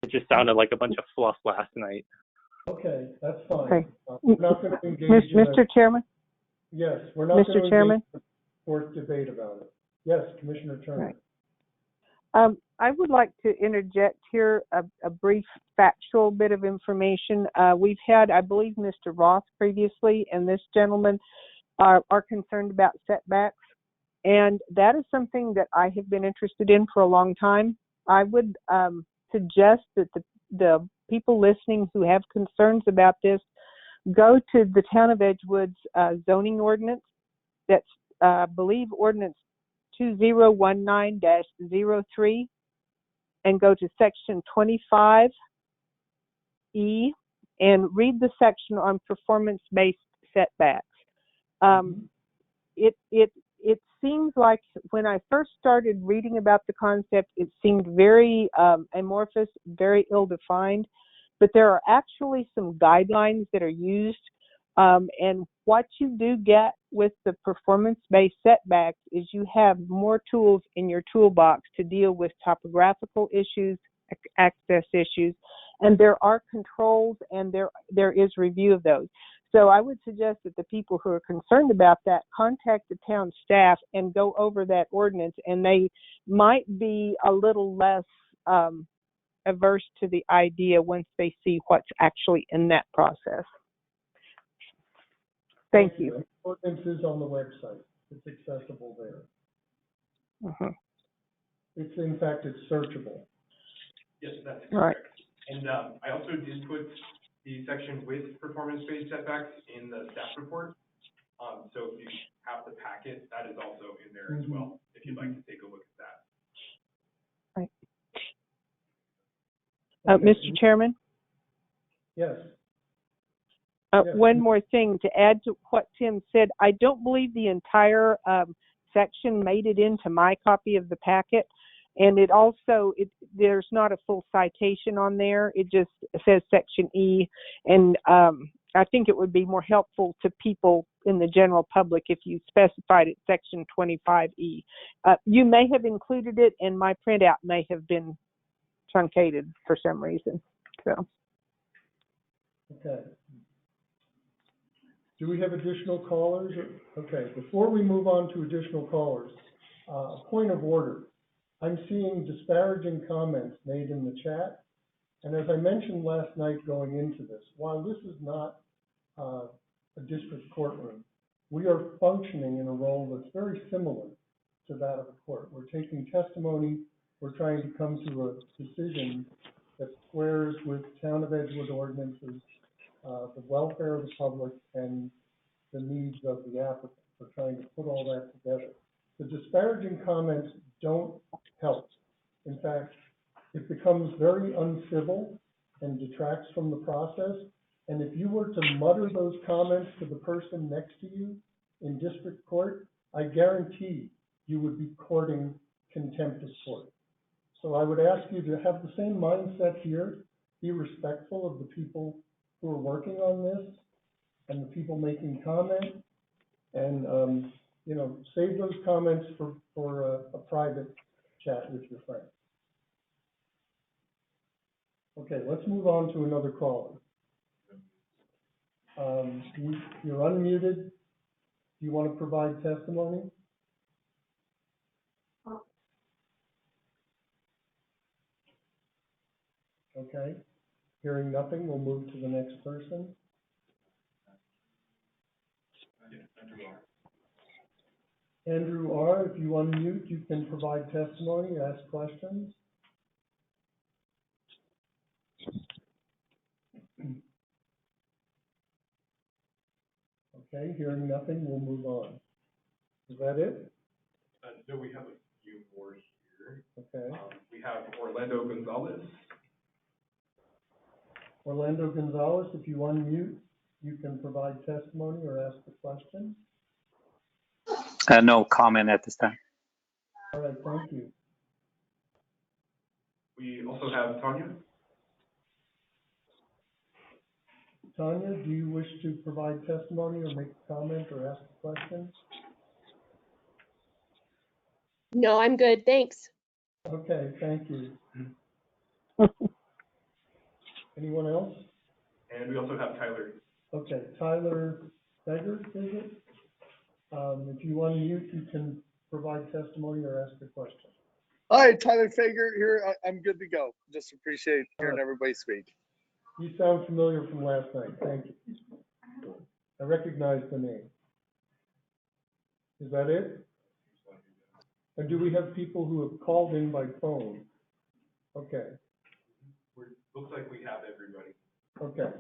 It just sounded like a bunch of fluff last night. Okay, that's fine. Okay. We're not going to engage in Mr. Chairman? Yes, we're not going to Mr. Chairman? engage in a fourth debate about it. Yes, Commissioner Turner. Right. I would like to interject here a brief factual bit of information. We've had, I believe, Mr. Roth previously, and this gentleman are concerned about setbacks. And that is something that I have been interested in for a long time. I would suggest that the people listening who have concerns about this go to the Town of Edgewood's zoning ordinance. That's, I believe, ordinance 2019-03, and go to section 25E and read the section on performance-based setbacks. It seems like when I first started reading about the concept, it seemed very amorphous, very ill-defined, but there are actually some guidelines that are used. And what you do get with the performance-based setbacks is you have more tools in your toolbox to deal with topographical issues, access issues, and there are controls and there is review of those. So I would suggest that the people who are concerned about that contact the town staff and go over that ordinance, and they might be a little less averse to the idea once they see what's actually in that process. Thank you. The ordinance is on the website. It's accessible there. It's, in fact, it's searchable. Yes, that's correct. Right. And I also did put the section with performance-based setbacks in the staff report. So if you have the packet, that is also in there as well, if you'd like to take a look at that. Right. Mr. Chairman? Yes. One more thing to add to what Tim said. I don't believe the entire section made it into my copy of the packet. And it also, there's not a full citation on there. It just says section E. And I think it would be more helpful to people in the general public if you specified it section 25E. You may have included it, and my printout may have been truncated for some reason. So. Okay. Do we have additional callers? Okay, before we move on to additional callers, a point of order. I'm seeing disparaging comments made in the chat. And as I mentioned last night going into this, while this is not a district courtroom, we are functioning in a role that's very similar to that of a court. We're taking testimony, we're trying to come to a decision that squares with Town of Edgewood ordinances, the welfare of the public, and the needs of the applicant. We're trying to put all that together. The disparaging comments don't help. In fact, it becomes very uncivil and detracts from the process. And if you were to mutter those comments to the person next to you in district court, I guarantee you would be courting contempt of court. So I would ask you to have the same mindset here, be respectful of the people who are working on this and the people making comment, and save those comments for a private chat with your friends. Okay, let's move on to another caller. You're unmuted. Do you want to provide testimony? Okay, hearing nothing, we'll move to the next person. Andrew R., if you unmute, you can provide testimony, ask questions. Okay, hearing nothing, we'll move on. Is that it? No, we have a few more here. Okay. We have Orlando Gonzalez. Orlando Gonzalez, if you unmute, you can provide testimony or ask a question. No comment at this time. All right, thank you. We also have Tanya. Tanya, do you wish to provide testimony or make a comment or ask a question? No, I'm good. Thanks. Okay, thank you. Anyone else? And we also have Tyler. Okay, Tyler Beggar, is it? If you unmute, you can provide testimony or ask a question. Hi, Tyler Fager here. I'm good to go. Just appreciate hearing everybody speak. You sound familiar from last night. Thank you. I recognize the name. Is that it? And do we have people who have called in by phone? Okay. Looks like we have everybody. Okay.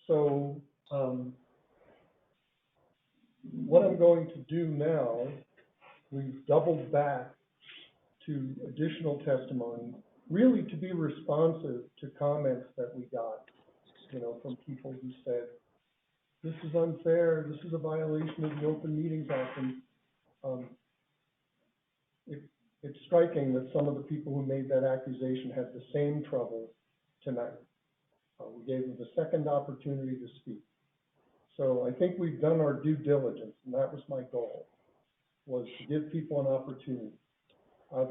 So, what I'm going to do now, we've doubled back to additional testimony, really to be responsive to comments that we got, from people who said, this is unfair, this is a violation of the Open Meetings Act. And it's striking that some of the people who made that accusation had the same trouble tonight. We gave them the second opportunity to speak. So I think we've done our due diligence, and that was my goal, was to give people an opportunity.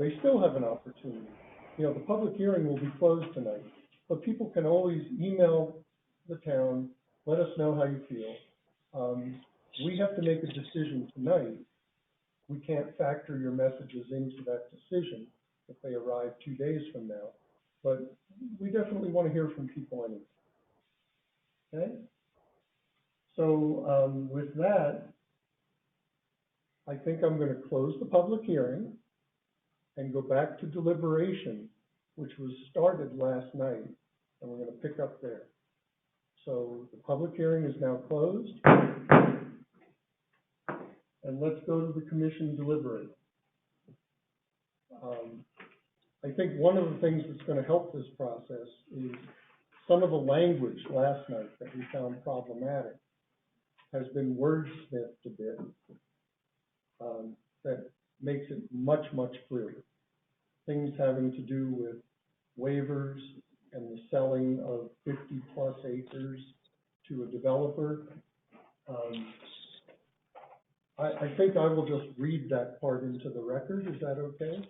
They still have an opportunity. The public hearing will be closed tonight, but people can always email the town, let us know how you feel. We have to make a decision tonight. We can't factor your messages into that decision if they arrive 2 days from now, but we definitely want to hear from people anyway. Okay? So with that, I think I'm going to close the public hearing and go back to deliberation, which was started last night, and we're going to pick up there. So the public hearing is now closed. And let's go to the commission deliberate. I think one of the things that's going to help this process is some of the language last night that we found problematic has been wordsmithed a bit, that makes it much, much clearer. Things having to do with waivers and the selling of 50+ acres to a developer. I think I will just read that part into the record. Is that okay?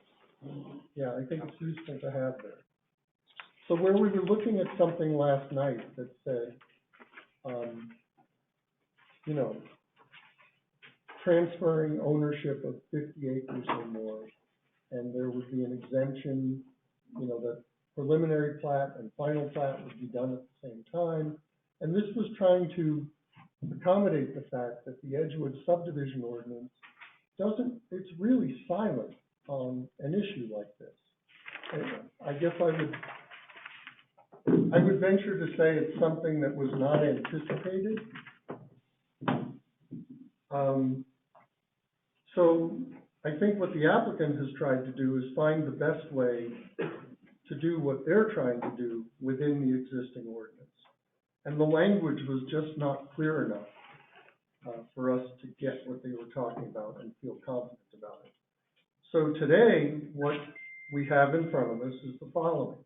Yeah, I think it's useful to have there. So where we were looking at something last night that said, transferring ownership of 50 acres or more, and there would be an exemption, that preliminary plat and final plat would be done at the same time. And this was trying to accommodate the fact that the Edgewood subdivision ordinance it's really silent on an issue like this. And I guess I would venture to say it's something that was not anticipated. So I think what the applicant has tried to do is find the best way to do what they're trying to do within the existing ordinance. And the language was just not clear enough for us to get what they were talking about and feel confident about it. So today, what we have in front of us is the following.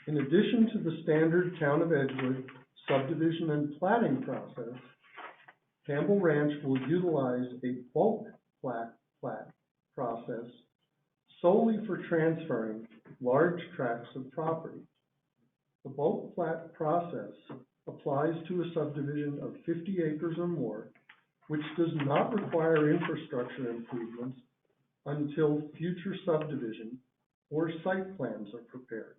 In addition to the standard Town of Edgewood subdivision and platting process, Campbell Ranch will utilize a bulk plat process solely for transferring large tracts of property. The bulk plat process applies to a subdivision of 50 acres or more, which does not require infrastructure improvements until future subdivision or site plans are prepared.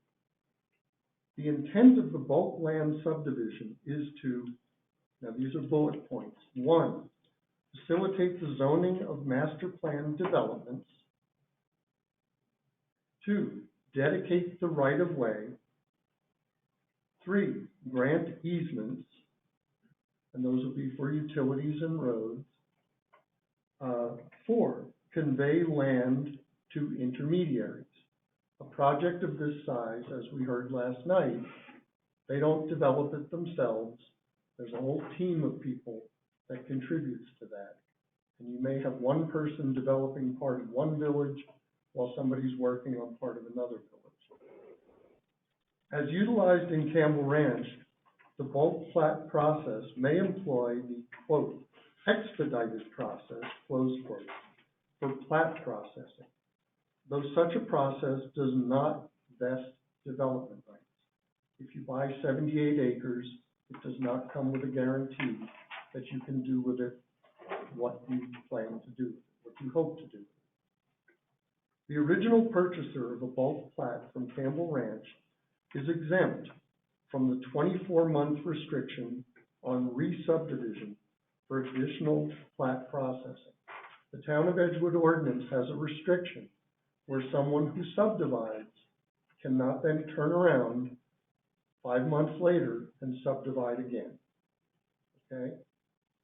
The intent of the bulk land subdivision is to, now these are bullet points. 1, facilitate the zoning of master plan developments. 2, dedicate the right-of-way. 3, grant easements, and those will be for utilities and roads. 4, convey land to intermediaries. A project of this size, as we heard last night, they don't develop it themselves. There's a whole team of people that contributes to that. And you may have one person developing part of one village while somebody's working on part of another village. As utilized in Campbell Ranch, the bulk plat process may employ the, quote, expedited process, close quote, for plat processing, though such a process does not vest development rights. If you buy 78 acres, it does not come with a guarantee that you can do with it what you plan to do, what you hope to do. The original purchaser of a bulk plat from Campbell Ranch is exempt from the 24-month restriction on re-subdivision for additional plat processing. The Town of Edgewood ordinance has a restriction where someone who subdivides cannot then turn around 5 months later and subdivide again. Okay?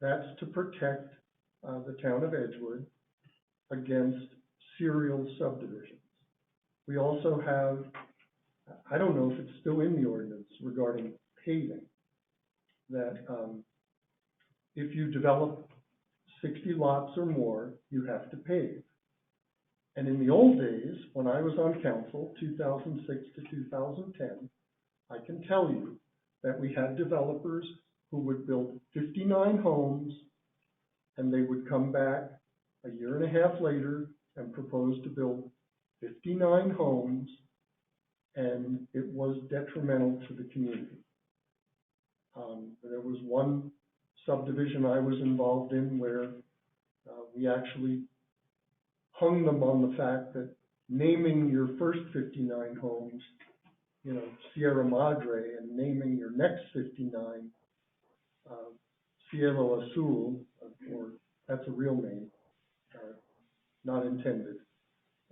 That's to protect the Town of Edgewood against serial subdivisions. We also have, I don't know if it's still in the ordinance regarding paving, that if you develop 60 lots or more, you have to pave. And in the old days, when I was on council, 2006 to 2010, I can tell you that we had developers who would build 59 homes, and they would come back a year and a half later and propose to build 59 homes, and it was detrimental to the community. There was one subdivision I was involved in where we actually hung them on the fact that naming your first 59 homes, you know, Sierra Madre, and naming your next 59 Cielo Azul, or that's a real name, not intended.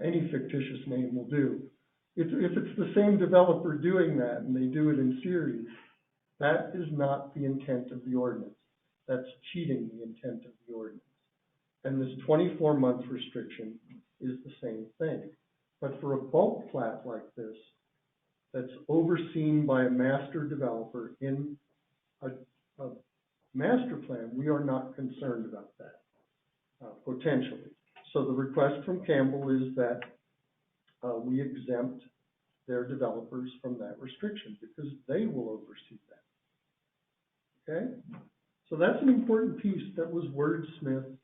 Any fictitious name will do. If it's the same developer doing that and they do it in series, that is not the intent of the ordinance. That's cheating the intent of the ordinance. And this 24-month restriction is the same thing. But for a bulk plat like this, that's overseen by a master developer in a master plan, we are not concerned about that, potentially. So the request from Campbell is that we exempt their developers from that restriction because they will oversee that. Okay? So that's an important piece that was wordsmithed,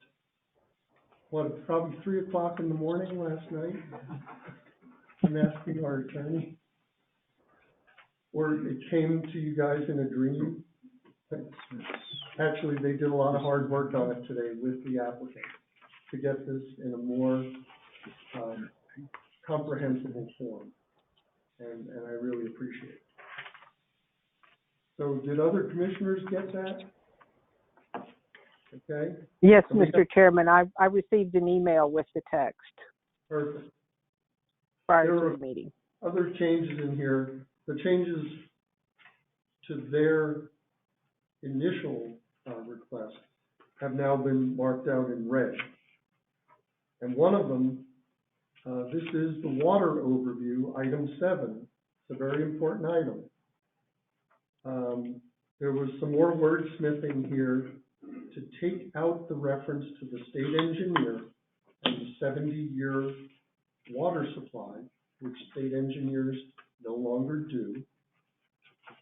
what, probably 3 o'clock in the morning last night? I'm asking our attorney. Or it came to you guys in a dream? Actually, they did a lot of hard work on it today with the applicant to get this in a more comprehensible form. And I really appreciate it. So did other commissioners get that? Okay. Yes, Mr. Chairman, I received an email with the text Perfect. prior There to were the meeting. other changes in here. The changes to their initial request have now been marked out in red. And one of them, this is the water overview, item 7. It's a very important item. There was some more wordsmithing here to take out the reference to the state engineer and the 70-year water supply, which state engineers no longer do.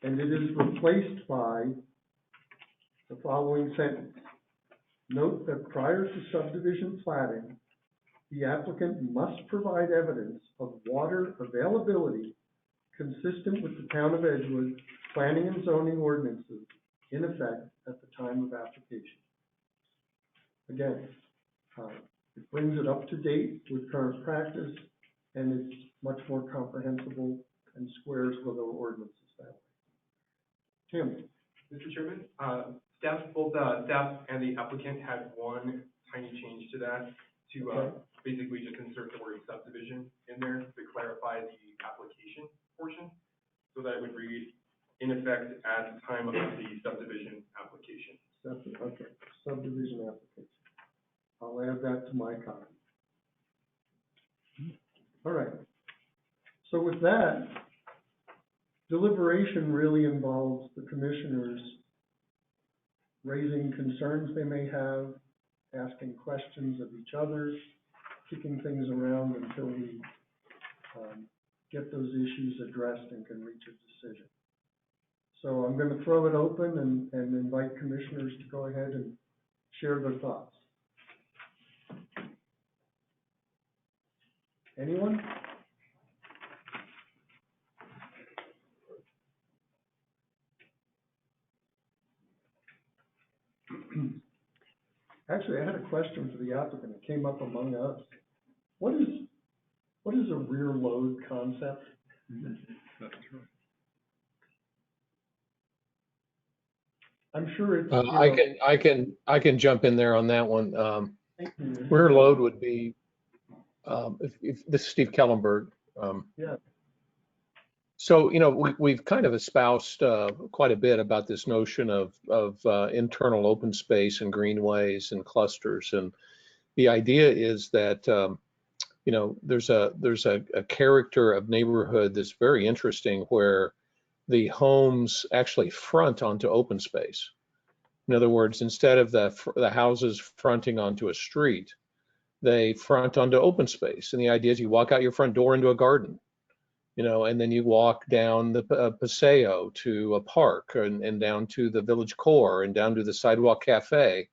And it is replaced by the following sentence. Note that prior to subdivision platting, the applicant must provide evidence of water availability consistent with the Town of Edgewood planning and zoning ordinances in effect at the time of application. Again, it brings it up to date with current practice, and it's much more comprehensible and squares with our ordinances that way. Tim. Mr. Chairman, both staff and the applicant had one tiny change to that to basically just insert the word subdivision in there to clarify the application portion, so that it would read in effect at the time of the subdivision application. Okay, subdivision application. I'll add that to my copy. All right. So with that, deliberation really involves the commissioners raising concerns they may have, asking questions of each other, kicking things around until we get those issues addressed and can reach a decision. So I'm going to throw it open and invite commissioners to go ahead and share their thoughts. Anyone? Actually, I had a question for the applicant. It came up among us. What is a rear load concept? I'm sure it's. I can jump in there on that one. Rear load would be if this is Steve Kellenberg. Yeah. So, we've kind of espoused quite a bit about this notion of internal open space and greenways and clusters. And the idea is that, there's a character of neighborhood that's very interesting where the homes actually front onto open space. In other words, instead of the houses fronting onto a street, they front onto open space. And the idea is you walk out your front door into a garden. And then you walk down the Paseo to a park and down to the village core and down to the sidewalk cafe.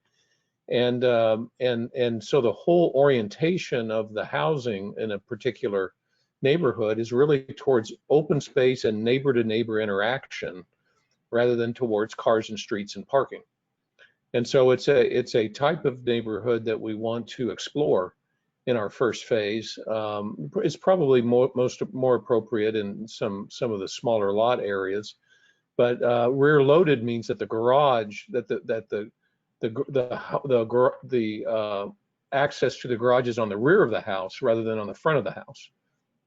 And so the whole orientation of the housing in a particular neighborhood is really towards open space and neighbor to neighbor interaction rather than towards cars and streets and parking. And so it's a type of neighborhood that we want to explore in our first phase. It's probably more appropriate in some of the smaller lot areas, but rear loaded means that the garage, the access to the garage is on the rear of the house rather than on the front of the house,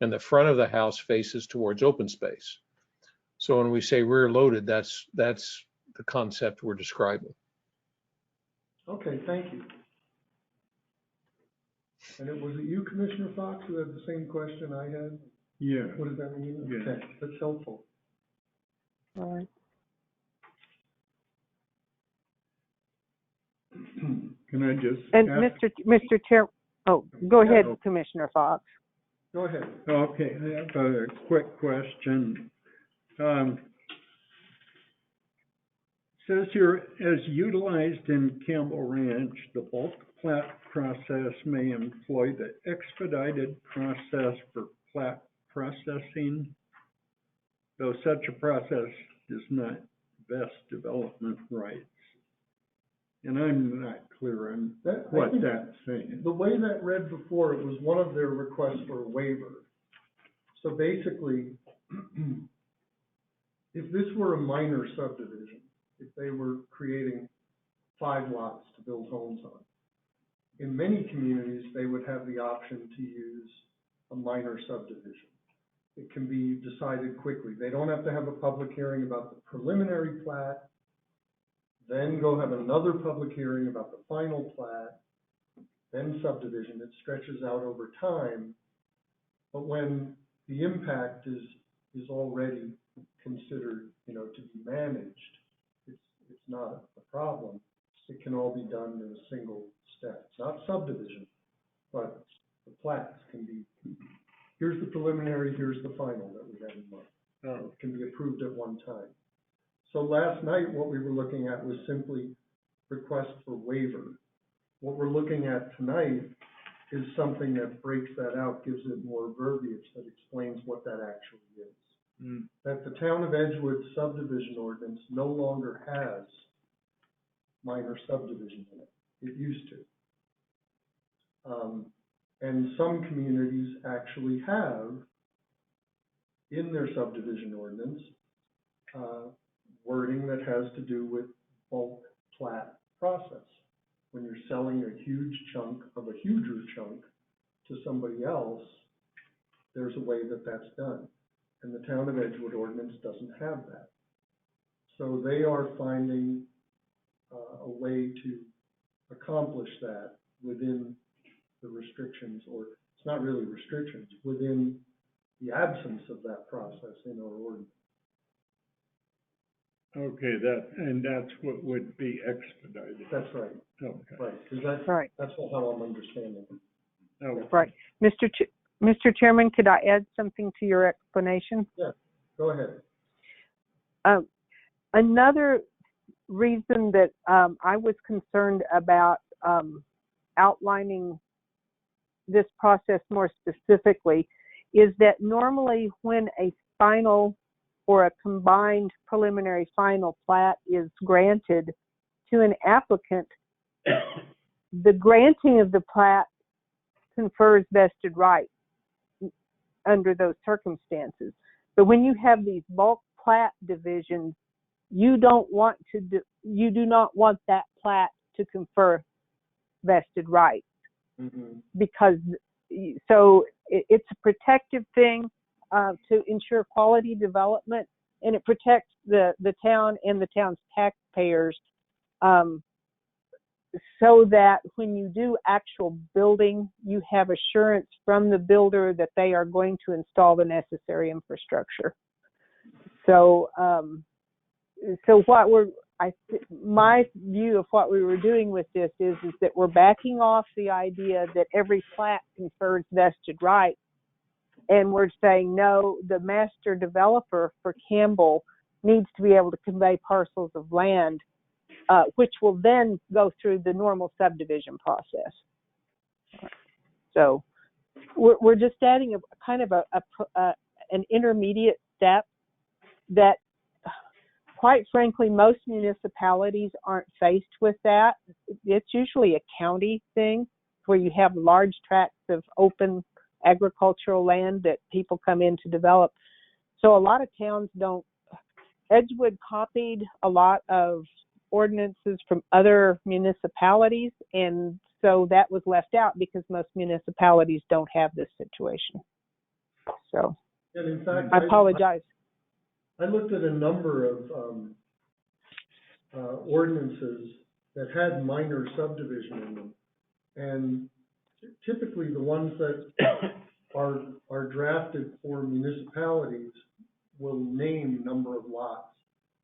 and the front of the house faces towards open space. So when we say rear loaded, that's the concept we're describing. Okay, thank you. And was it you, Commissioner Fox, who had the same question I had? Yeah. What does that mean? Yeah. Okay, that's helpful. All right. Can I just And ask? Mr. Chair, go ahead, Yeah. Commissioner Fox. Go ahead. Okay, I have a quick question. Says here, as utilized in Campbell Ranch, the bulk plat process may employ the expedited process for plat processing, though such a process does not vest development rights. And I'm not clear on what that's saying. The way that read before, it was one of their requests for a waiver. So basically, if this were a minor subdivision, if they were creating 5 lots to build homes on, in many communities, they would have the option to use a minor subdivision. It can be decided quickly. They don't have to have a public hearing about the preliminary plat, then go have another public hearing about the final plat, then subdivision. It stretches out over time. But when the impact is already considered, to be managed, it's not a problem. It can all be done in a single step. Not subdivision, but the plats can be, here's the preliminary, here's the final that we have in mind. It can be approved at one time. So last night, what we were looking at was simply request for waiver. What we're looking at tonight is something that breaks that out, gives it more verbiage that explains what that actually is. That the Town of Edgewood subdivision ordinance no longer has minor subdivision in it. It used to. And some communities actually have in their subdivision ordinance wording that has to do with bulk plat process. When you're selling a huge chunk of a huger chunk to somebody else, there's a way that that's done. And the Town of Edgewood ordinance doesn't have that. So they are finding a way to accomplish that within the restrictions, or it's not really restrictions, within the absence of that process in our ordinance. Okay, that's what would be expedited. That's right. Okay. Right, because that's how I'm understanding it. Okay. Right. Mr. Chairman, could I add something to your explanation? Yeah, go ahead. Another reason that I was concerned about outlining this process more specifically is that normally when a final or a combined preliminary final plat is granted to an applicant, the granting of the plat confers vested rights under those circumstances. But when you have these bulk plat divisions, you do not want that plat to confer vested rights, because it's a protective thing to ensure quality development, and it protects the town and the town's taxpayers, so that when you do actual building, you have assurance from the builder that they are going to install the necessary infrastructure. So, my view of what we were doing with this is that we're backing off the idea that every plat confers vested rights, and we're saying no, the master developer for Campbell needs to be able to convey parcels of land, which will then go through the normal subdivision process. So we're just adding a kind of an intermediate step that, quite frankly, most municipalities aren't faced with that. It's usually a county thing where you have large tracts of open agricultural land that people come in to develop. So a lot of towns don't. Edgewood copied a lot of ordinances from other municipalities, and so that was left out because most municipalities don't have this situation. So, and in fact, I apologize. I looked at a number of ordinances that had minor subdivision in them, and typically the ones that are drafted for municipalities will name number of lots.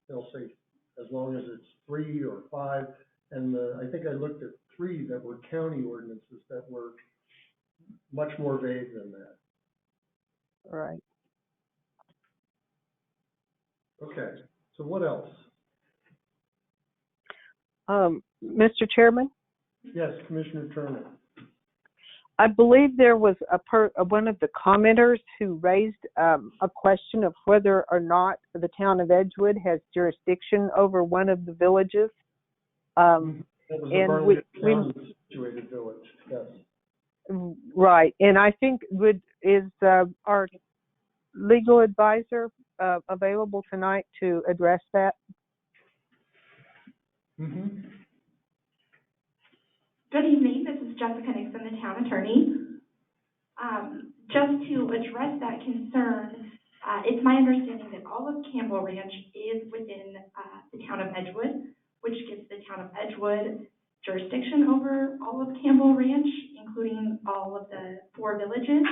They'll say as long as it's 3 or 5, and I think I looked at 3 that were county ordinances that were much more vague than that. All right. Okay, so what else? Mr. Chairman? Yes, Commissioner Turner. I believe there was one of the commenters who raised a question of whether or not the town of Edgewood has jurisdiction over one of the villages. That was a Burlington situated village, yes. Right, and I think is our legal advisor available tonight to address that? Mm-hmm. Good evening, this is Jessica Nixon, the town attorney. Just to address that concern, it's my understanding that all of Campbell Ranch is within the town of Edgewood, which gives the town of Edgewood jurisdiction over all of Campbell Ranch, including all of the 4 villages.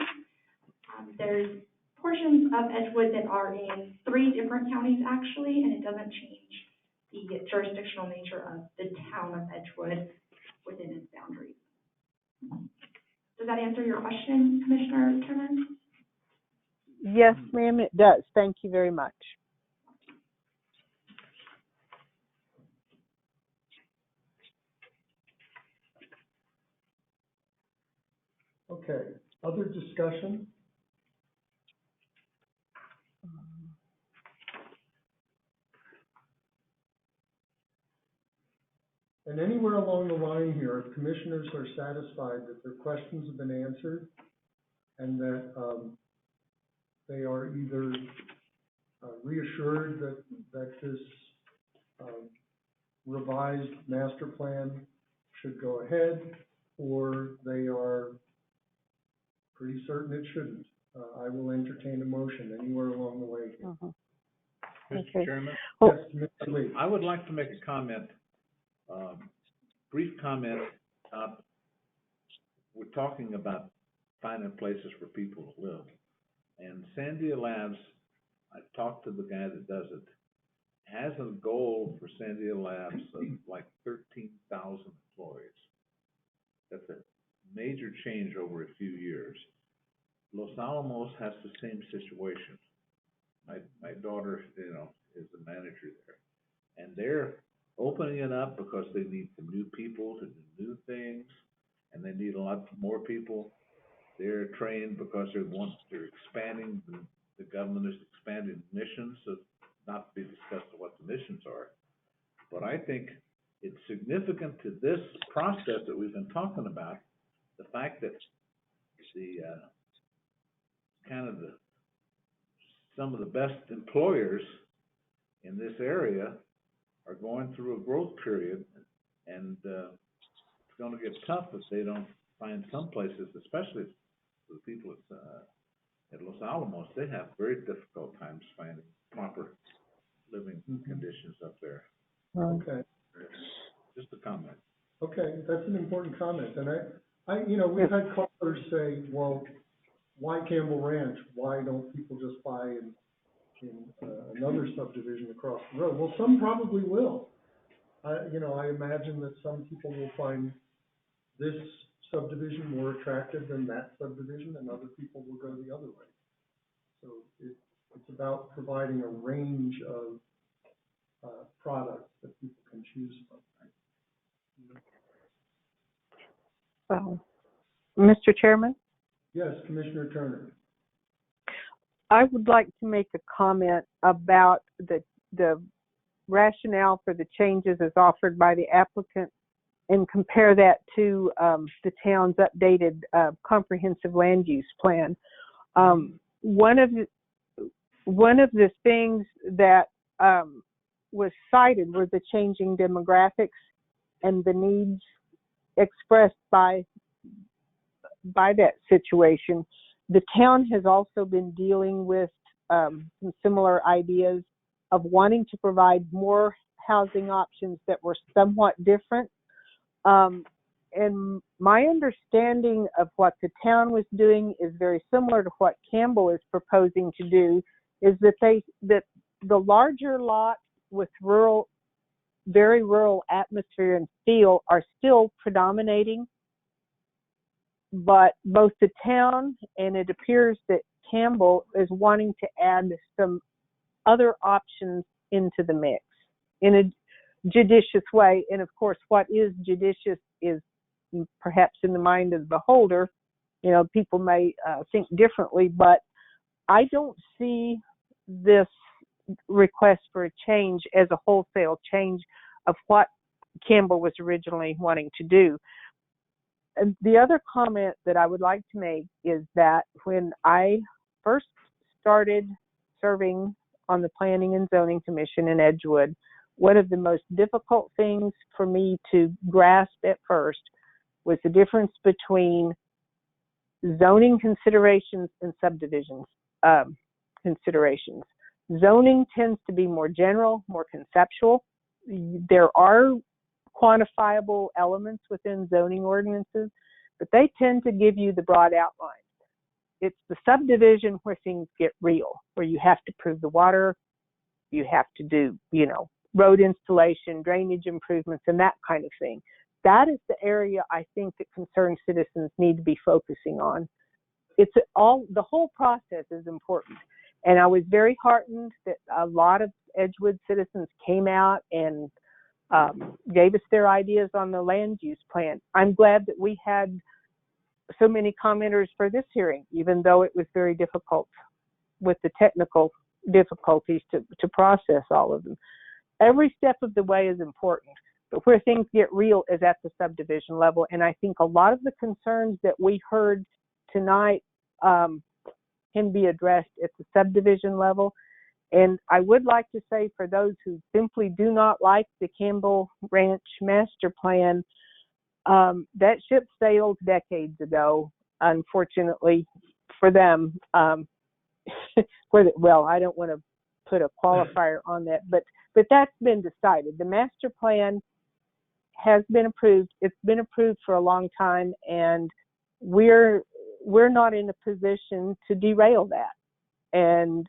There's portions of Edgewood that are in 3 different counties actually, and it doesn't change the jurisdictional nature of the town of Edgewood within its boundaries. Does that answer your question, Commissioner Turner? Yes, ma'am, it does. Thank you very much. Okay, other discussion? And anywhere along the line here, if commissioners are satisfied that their questions have been answered and that they are either reassured that this revised master plan should go ahead, or they are pretty certain it shouldn't, I will entertain a motion anywhere along the way here. Mr. Chairman? Yes, Mr. Lee. I would like to make a comment, brief comment. We're talking about finding places for people to live. And Sandia Labs, I talked to the guy that does it, has a goal for Sandia Labs of like 13,000 employees. That's a major change over a few years. Los Alamos has the same situation. My daughter, is the manager they're opening it up because they need some new people to do new things, and they need a lot more people. They're trained because they're expanding, the government is expanding missions, so not to be discussed what the missions are. But I think it's significant to this process that we've been talking about, the fact that the, some of the best employers in this area are going through a growth period, and it's going to get tough if they don't find some places, especially for the people at Los Alamos. They have very difficult times finding proper living conditions up there. Okay. Just a comment. Okay, that's an important comment. And we've had callers say, well, why Campbell Ranch? Why don't people just buy in another subdivision across the road? Well, some probably will. I imagine that some people will find this subdivision more attractive than that subdivision, and other people will go the other way. So it's about providing a range of products that people can choose from. Mr. Chairman? Yes, Commissioner Turner. I would like to make a comment about the rationale for the changes as offered by the applicant and compare that to the town's updated comprehensive land use plan. One of the things that was cited were the changing demographics and the needs expressed by that situation. The town has also been dealing with some similar ideas of wanting to provide more housing options that were somewhat different. And my understanding of what the town was doing is very similar to what Campbell is proposing to do, is that the larger lots with very rural atmosphere and feel are still predominating, but both the town and it appears that Campbell is wanting to add some other options into the mix in a judicious way. And of course, what is judicious is perhaps in the mind of the beholder. People may think differently, but I don't see this request for a change as a wholesale change of what Campbell was originally wanting to do. And the other comment that I would like to make is that when I first started serving on the Planning and Zoning Commission in Edgewood, one of the most difficult things for me to grasp at first was the difference between zoning considerations and subdivisions considerations. Zoning tends to be more general, more conceptual. There are quantifiable elements within zoning ordinances, but they tend to give you the broad outlines. It's the subdivision where things get real, where you have to prove the water, you have to do, road installation, drainage improvements, and that kind of thing. That is the area I think that concerned citizens need to be focusing on. The whole process is important. And I was very heartened that a lot of Edgewood citizens came out and gave us their ideas on the land use plan. I'm glad that we had so many commenters for this hearing, even though it was very difficult with the technical difficulties to process all of them. Every step of the way is important, but where things get real is at the subdivision level. And I think a lot of the concerns that we heard tonight can be addressed at the subdivision level. And I would like to say, for those who simply do not like the Campbell Ranch master plan, that ship sailed decades ago, unfortunately for them. Well, I don't want to put a qualifier on that, but that's been decided. The master plan has been approved. It's been approved for a long time, and we're not in a position to derail that. And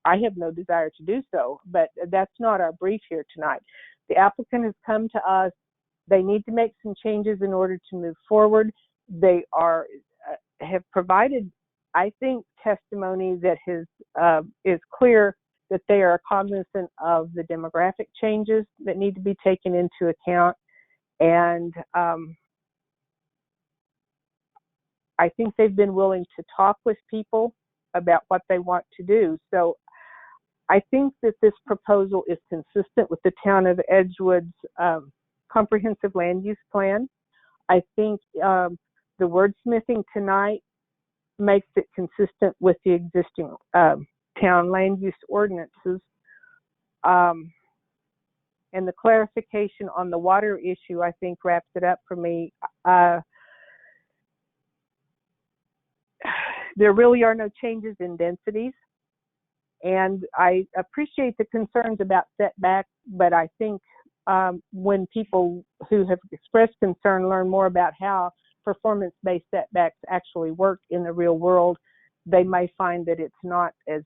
I have no desire to do so, but that's not our brief here tonight. The applicant has come to us. They need to make some changes in order to move forward. They have provided, I think, testimony that is clear that they are cognizant of the demographic changes that need to be taken into account. And I think they've been willing to talk with people about what they want to do. So I think that this proposal is consistent with the town of Edgewood's comprehensive land use plan. I think the wordsmithing tonight makes it consistent with the existing town land use ordinances. And the clarification on the water issue, I think, wraps it up for me. There really are no changes in densities. And I appreciate the concerns about setbacks, but I think when people who have expressed concern learn more about how performance-based setbacks actually work in the real world, they may find that it's not as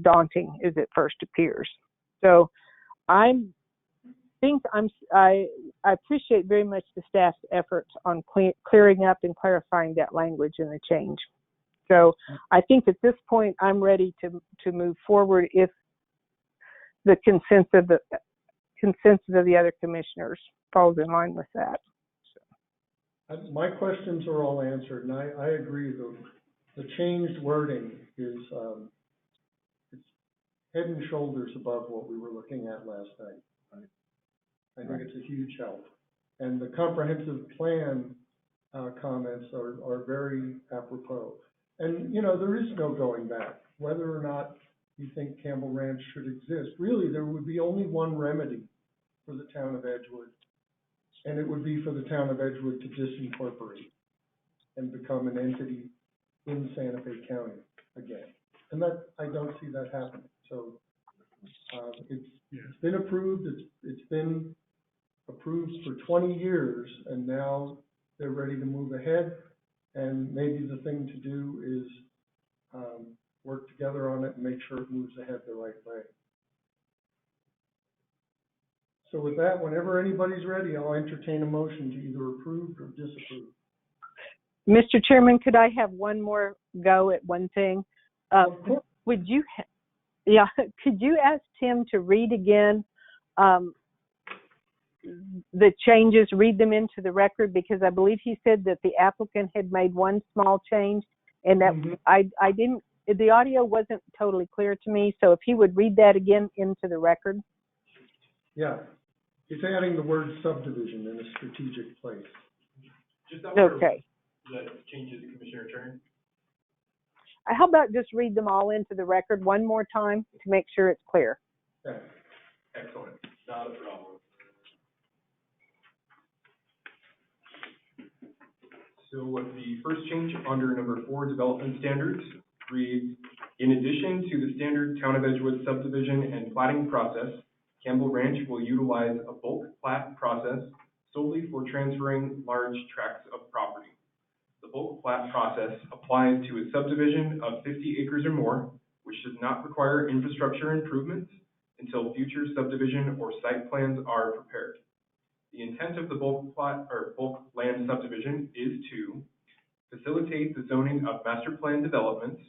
daunting as it first appears. So I appreciate very much the staff's efforts on clearing up and clarifying that language in the change. So I think at this point I'm ready to move forward if the consensus of the other commissioners falls in line with that. My questions are all answered, and I agree. The changed wording is it's head and shoulders above what we were looking at last night. Right? I think it's a huge help. And the comprehensive plan comments are very apropos. And, you know, there is no going back. Whether or not you think Campbell Ranch should exist, really there would be only one remedy for the town of Edgewood, and it would be for the town of Edgewood to disincorporate and become an entity in Santa Fe County again. And that, I don't see that happening. So it's been approved, it's been approved for 20 years, and now they're ready to move ahead. And maybe the thing to do is work together on it and make sure it moves ahead the right way. So with that, whenever anybody's ready, I'll entertain a motion to either approve or disapprove. Mr. Chairman, could I have one more go at one thing? Would you, could you ask Tim to read again the changes, read them into the record, because I believe he said that the applicant had made one small change, and that I didn't, the audio wasn't totally clear to me. So if he would read that again into the record. Yeah, it's adding the word subdivision in a strategic place. Just after okay. The changes, Commissioner Turner. How about just read them all into the record one more time to make sure it's clear? Okay. Excellent. Not a problem. So the first change under number 4, development standards, reads, in addition to the standard Town of Edgewood subdivision and platting process, Campbell Ranch will utilize a bulk plat process solely for transferring large tracts of property. The bulk plat process applies to a subdivision of 50 acres or more, which does not require infrastructure improvements until future subdivision or site plans are prepared. The intent of the bulk plat or bulk land subdivision is to facilitate the zoning of master plan developments,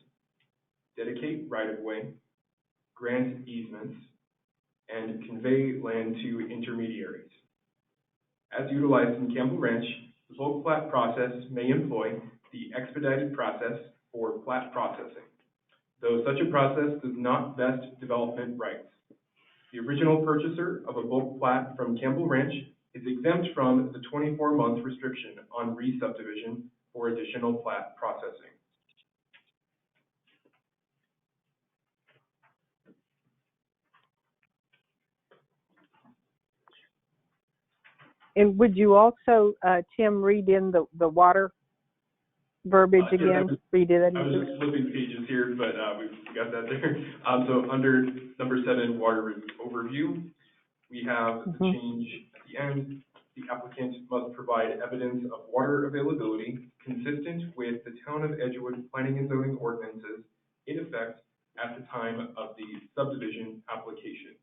dedicate right-of-way, grant easements, and convey land to intermediaries. As utilized in Campbell Ranch, the bulk plat process may employ the expedited process for plat processing, though such a process does not vest development rights. The original purchaser of a bulk plat from Campbell Ranch is exempt from the 24-month restriction on re-subdivision for additional plat processing. And would you also, Tim, read in the water verbiage again? Read it. I was just flipping pages here, but we got that there. So under number 7, water overview, we have the change at the end. The applicant must provide evidence of water availability consistent with the Town of Edgewood planning and zoning ordinances in effect at the time of the subdivision application.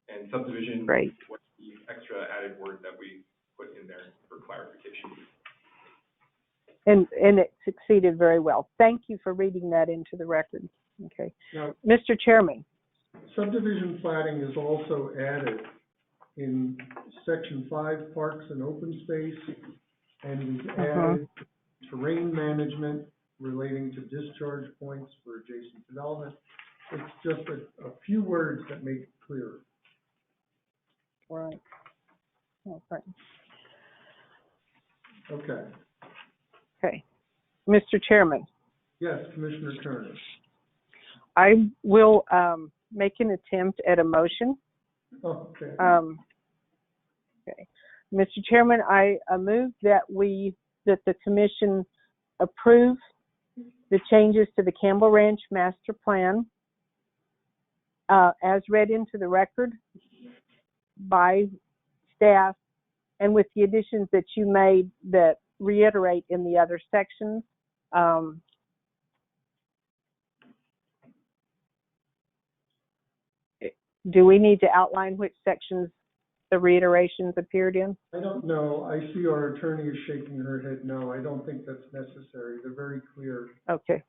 And subdivision was the extra added word that we put in there for clarification. And it succeeded very well. Thank you for reading that into the record. Okay. Now, Mr. Chairman. subdivision plating is also added in section 5, parks and open space, and is added terrain management relating to discharge points for adjacent development. It's just a few words that make it clearer. Right. Okay. Okay. Okay. Mr. Chairman, Yes, Commissioner Turner. I will make an attempt at a motion. Okay. Okay. Mr. Chairman, I move that the commission approve the changes to the Campbell Ranch Master Plan as read into the record by staff, and with the additions that you made that reiterate in the other sections. Do we need to outline which sections the reiterations appeared in? I don't know. I see our attorney is shaking her head no. I don't think that's necessary. They're very clear. Okay.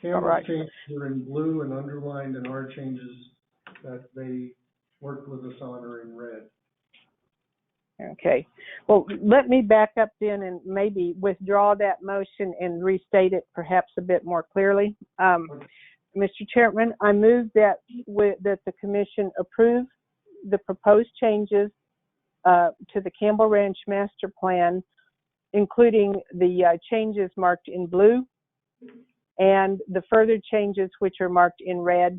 Campbell's changes are in blue and underlined, and our changes that they worked with us on are in red. Okay. Well, let me back up then and maybe withdraw that motion and restate it perhaps a bit more clearly. Mr. Chairman, I move that the commission approve the proposed changes to the Campbell Ranch Master Plan, including the changes marked in blue and the further changes which are marked in red,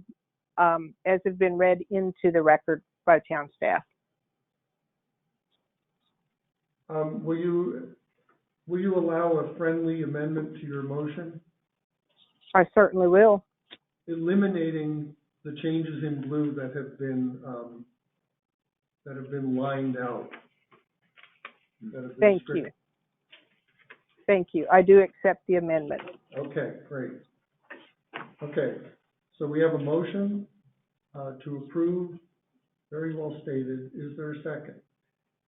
as have been read into the record by town staff. Will you allow a friendly amendment to your motion? I certainly will. Eliminating the changes in blue that have been lined out. Thank you. Thank you. I do accept the amendment. Okay, great. Okay, so we have a motion to approve. Very well stated. Is there a second?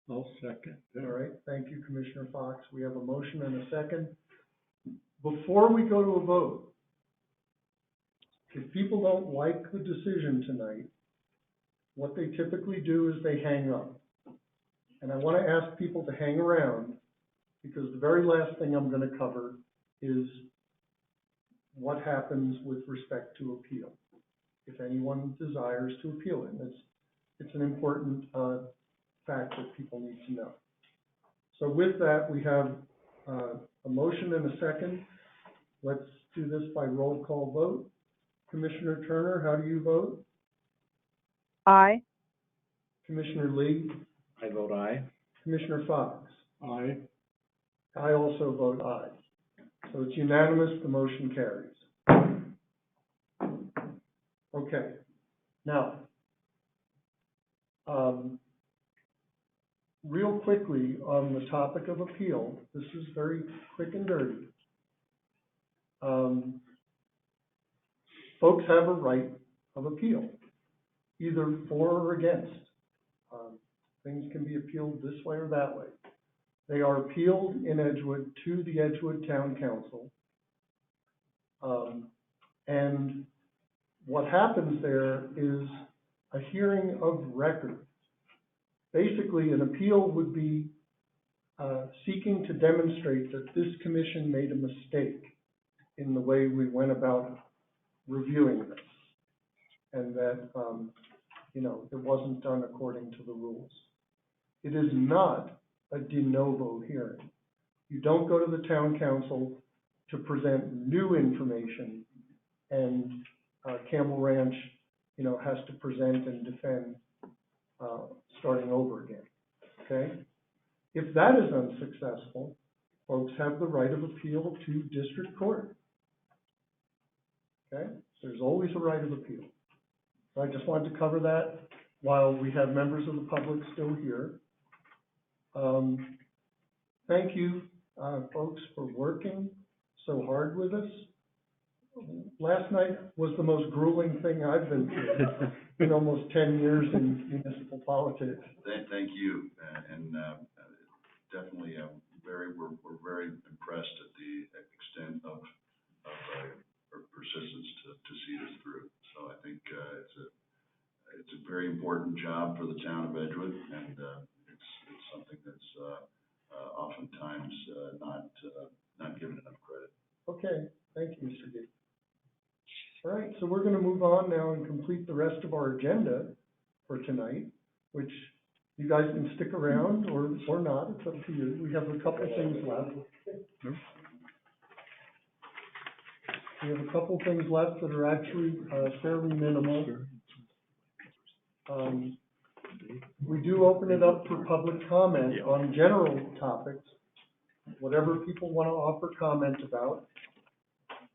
I'll second. All right, thank you, Commissioner Fox. We have a motion and a second. Before we go to a vote, if people don't like the decision tonight, what they typically do is they hang up. And I want to ask people to hang around, because the very last thing I'm going to cover is what happens with respect to appeal, if anyone desires to appeal it. And it's an important fact that people need to know. So with that, we have a motion and a second. Let's do this by roll call vote. Commissioner Turner, how do you vote? Aye. Commissioner Lee? I vote aye. Commissioner Fox? Aye. I also vote aye. So it's unanimous, the motion carries. Okay, now, real quickly on the topic of appeal, this is very quick and dirty. Folks have a right of appeal, either for or against. Things can be appealed this way or that way. They are appealed in Edgewood to the Edgewood Town Council. And what happens there is a hearing of record. Basically, an appeal would be seeking to demonstrate that this commission made a mistake in the way we went about reviewing this, and that, it wasn't done according to the rules. It is not a de novo hearing. You don't go to the town council to present new information, and Campbell Ranch, has to present and defend starting over again, okay? If that is unsuccessful, folks have the right of appeal to district court, okay? There's always a right of appeal. So I just wanted to cover that while we have members of the public still here. Thank you, folks, for working so hard with us. Last night was the most grueling thing I've been through in almost 10 years in municipal politics. Thank you, and definitely we're very impressed at the extent of persistence to see this through. So I think it's a very important job for the town of Edgewood, and it's something that's oftentimes not given enough credit. Okay, thank you, Mr. Gay. All right, so we're gonna move on now and complete the rest of our agenda for tonight, which you guys can stick around or not, it's up to you. We have a couple things left. We have a couple things left that are actually fairly minimal. We do open it up for public comment on general topics, whatever people want to offer comment about.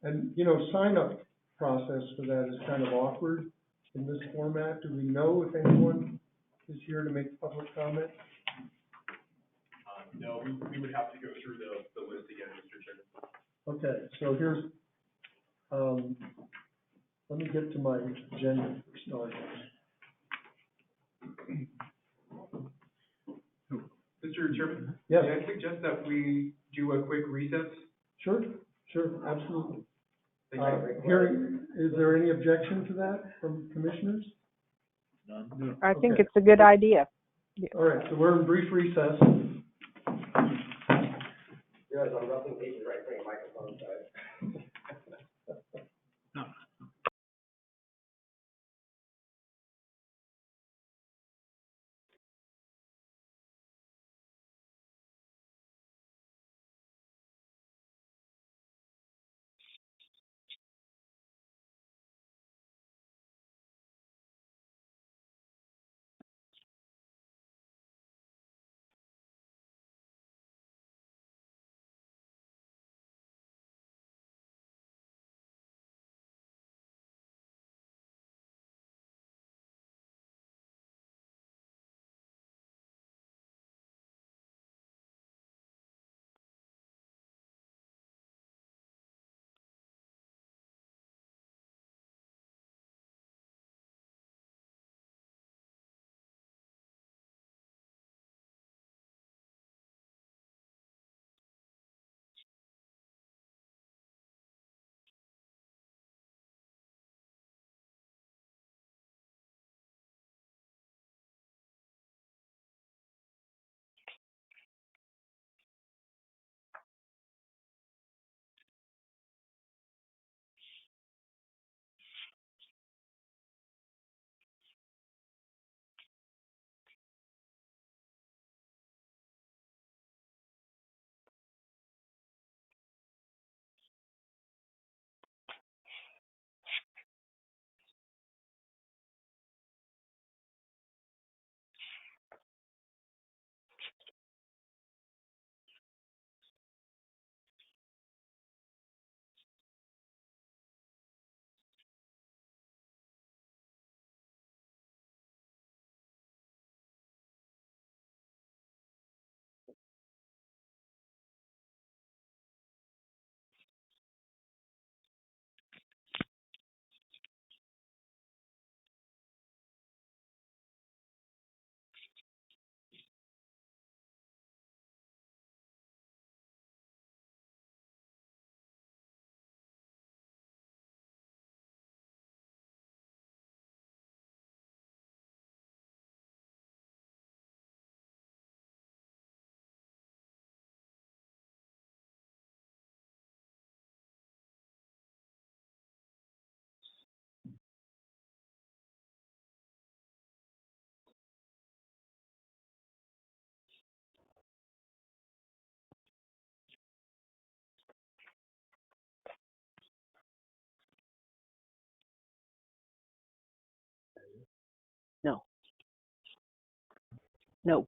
And, you know, sign up process for that is kind of awkward in this format. Do we know if anyone is here to make public comment? No, we would have to go through the list again, Mr. Chairman. Okay, so here's, let me get to my agenda for starters. Mr. Chairman? Yes. May I suggest that we do a quick recess? Sure, absolutely. Thank you. Hearing, is there any objection to that from commissioners? None? I think Okay. it's a good idea. All right, so we're in brief recess. Realize I'm roughing pages, right, bring a microphone aside. No.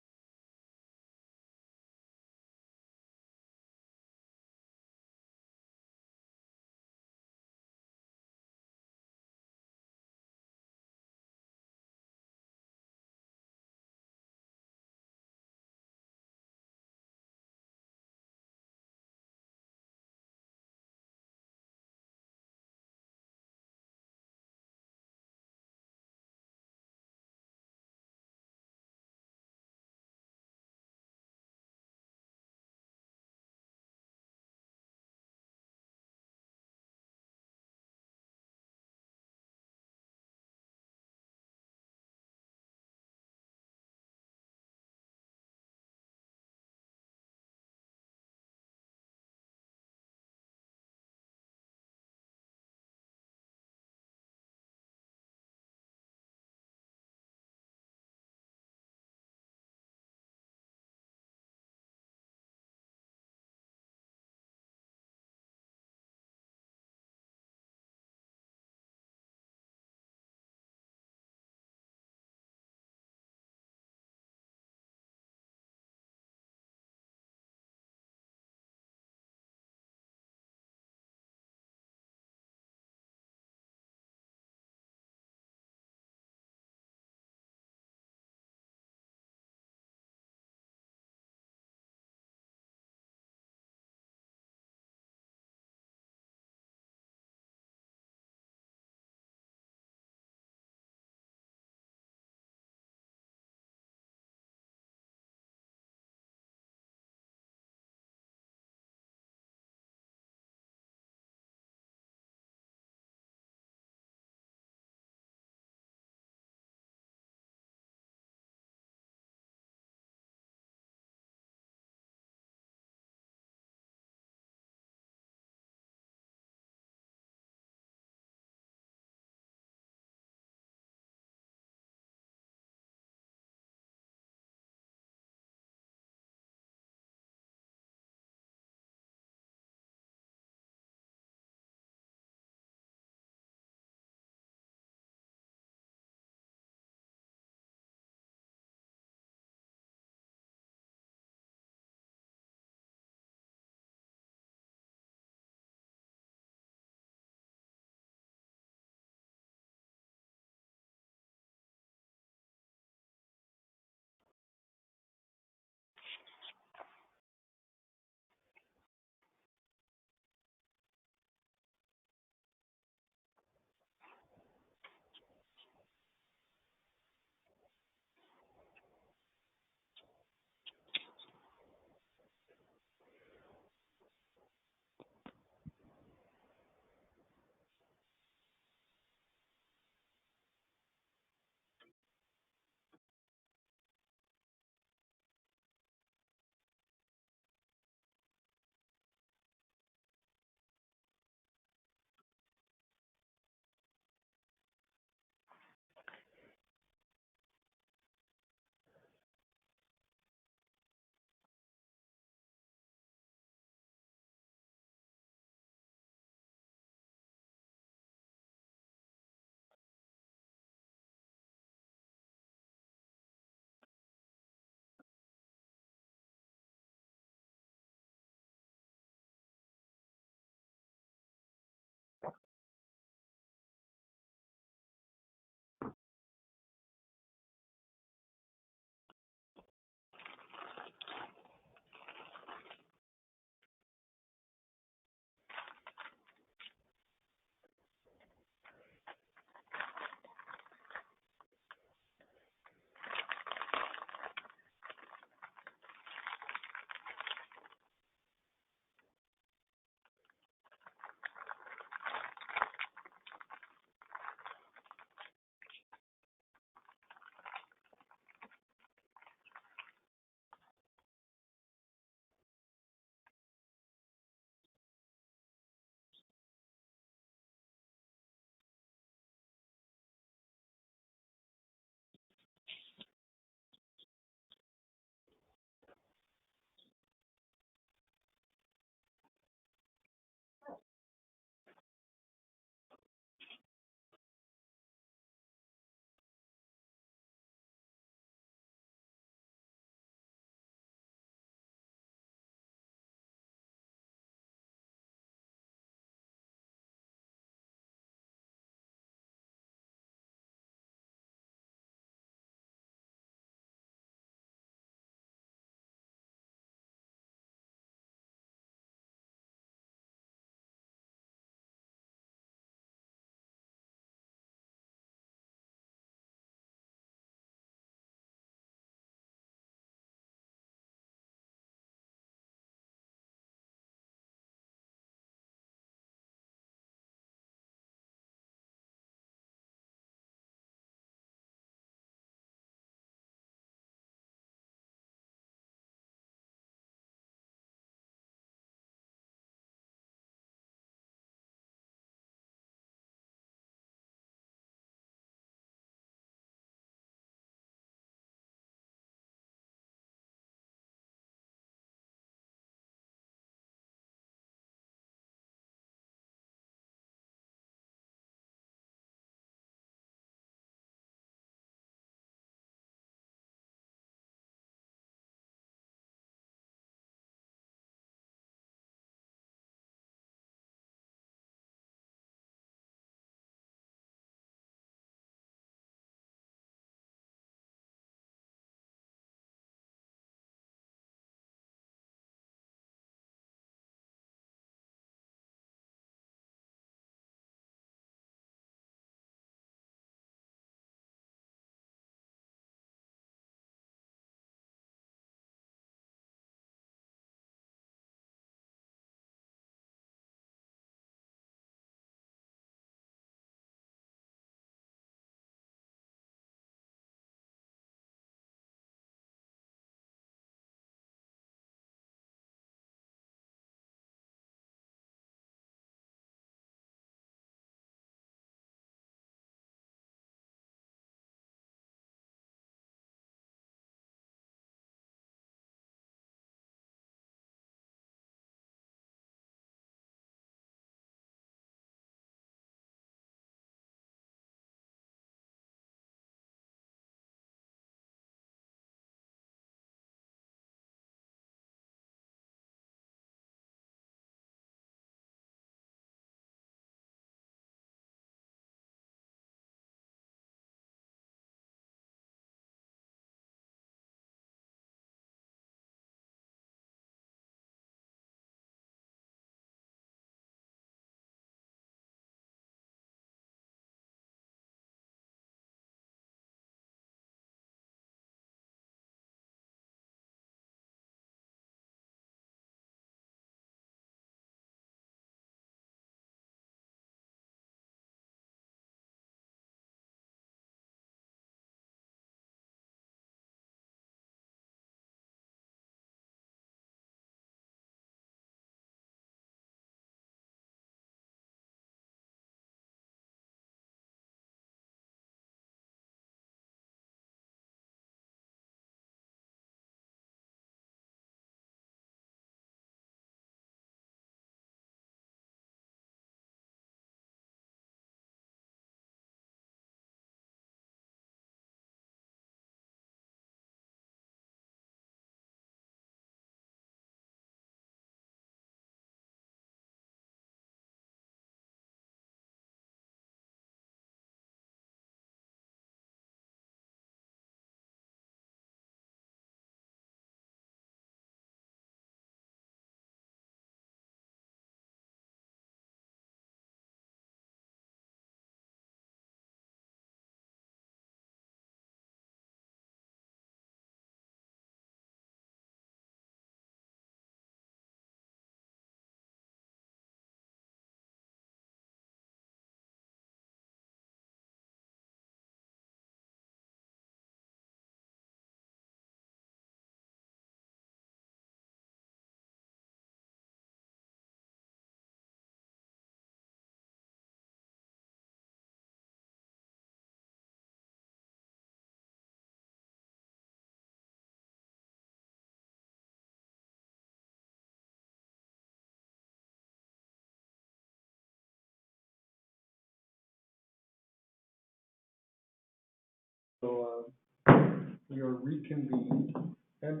We are reconvened. And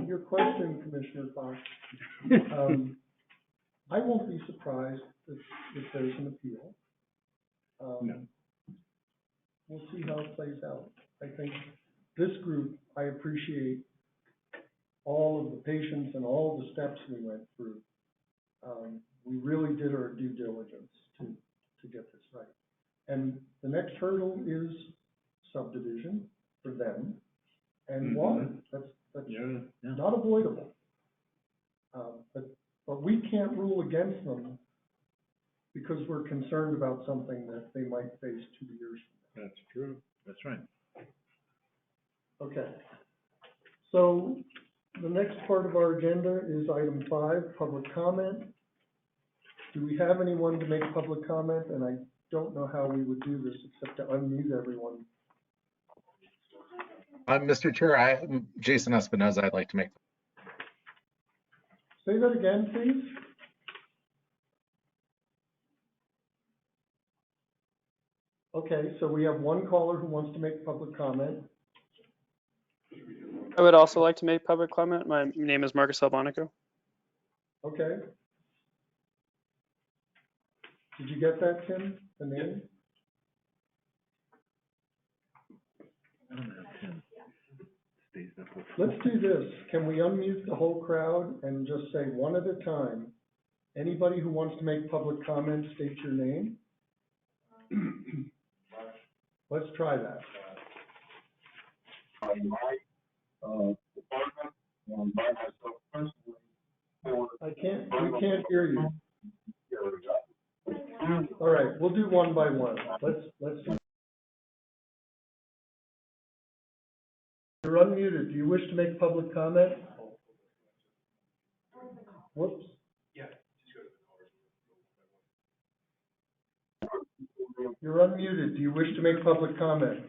your question, Commissioner Fox, I won't be surprised if there's an appeal. No. We'll see how it plays out. I think this group, I appreciate all of the patience and all the steps we went through. We really did our due diligence to get this right. And the next hurdle is subdivision for them and water. That's not avoidable. But we can't rule against them because we're concerned about something that they might face 2 years from now. That's true. That's right. Okay. So the next part of our agenda is item 5, public comment. Do we have anyone to make public comment? And I don't know how we would do this except to unmute everyone. Mr. Chair, I'm Jason Espinoza. I'd like to make. Say that again, please. Okay, so we have one caller who wants to make public comment. I would also like to make public comment. My name is Marcus Albonico. Okay. Did you get that, Tim? The name? Let's do this. Can we unmute the whole crowd and just say one at a time? Anybody who wants to make public comment, state your name. Let's try that. We can't hear you. All right, we'll do one by one. Let's do. You're unmuted. Do you wish to make public comment? Whoops. You're unmuted. Do you wish to make public comment?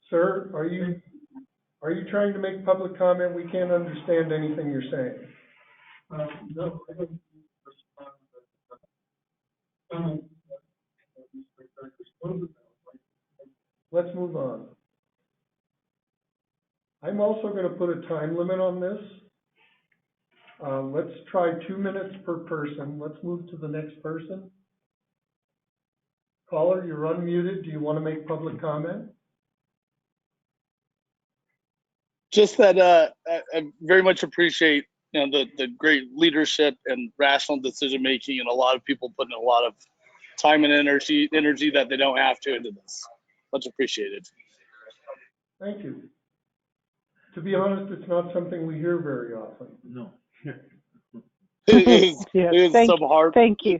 Sir, are you trying to make public comment? We can't understand anything you're saying. No. Let's move on. I'm also going to put a time limit on this. Let's try 2 minutes per person. Let's move to the next person. Caller, you're unmuted. Do you want to make public comment? Just that I very much appreciate the great leadership and rational decision making, and a lot of people putting a lot of time and energy that they don't have to into this. Much appreciated. Thank you. To be honest, it's not something we hear very often. No. It is some hard. Thank you.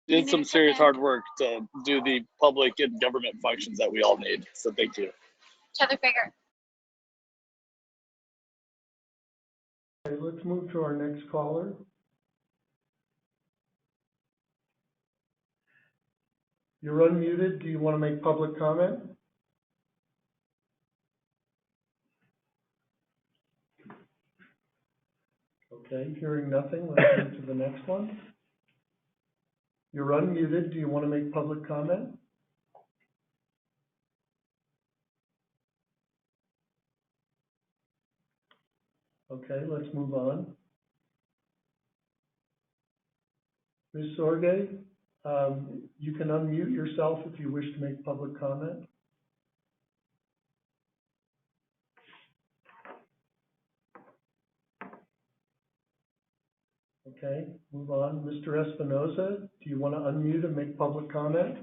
It's some serious hard work to do the public and government functions that we all need. So thank you. Other figure. Okay, let's move to our next caller. You're unmuted. Do you want to make public comment? Okay, hearing nothing, let's move to the next one. You're unmuted. Do you want to make public comment? Okay, let's move on. Ms. Sorge, you can unmute yourself if you wish to make public comment. Okay, move on. Mr. Espinoza, do you want to unmute and make public comment?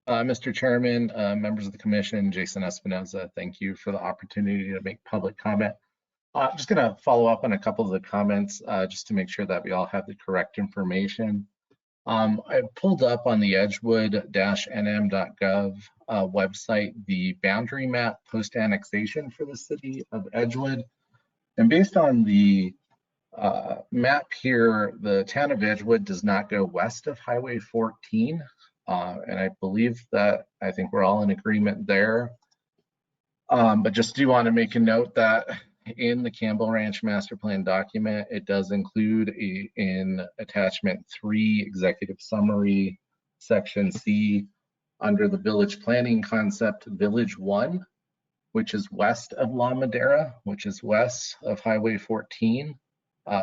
Mr. Chairman, members of the commission, Jason Espinoza, thank you for the opportunity to make public comment. I'm just going to follow up on a couple of the comments just to make sure that we all have the correct information. I pulled up on the edgewood-nm.gov website the boundary map post-annexation for the city of Edgewood. And based on the map here, the town of Edgewood does not go west of Highway 14. And I believe that I think we're all in agreement there. But just do want to make a note that in the Campbell Ranch Master Plan document, it does include in attachment 3, executive summary, section C, under the village planning concept, Village 1, which is west of La Madera, which is west of Highway 14,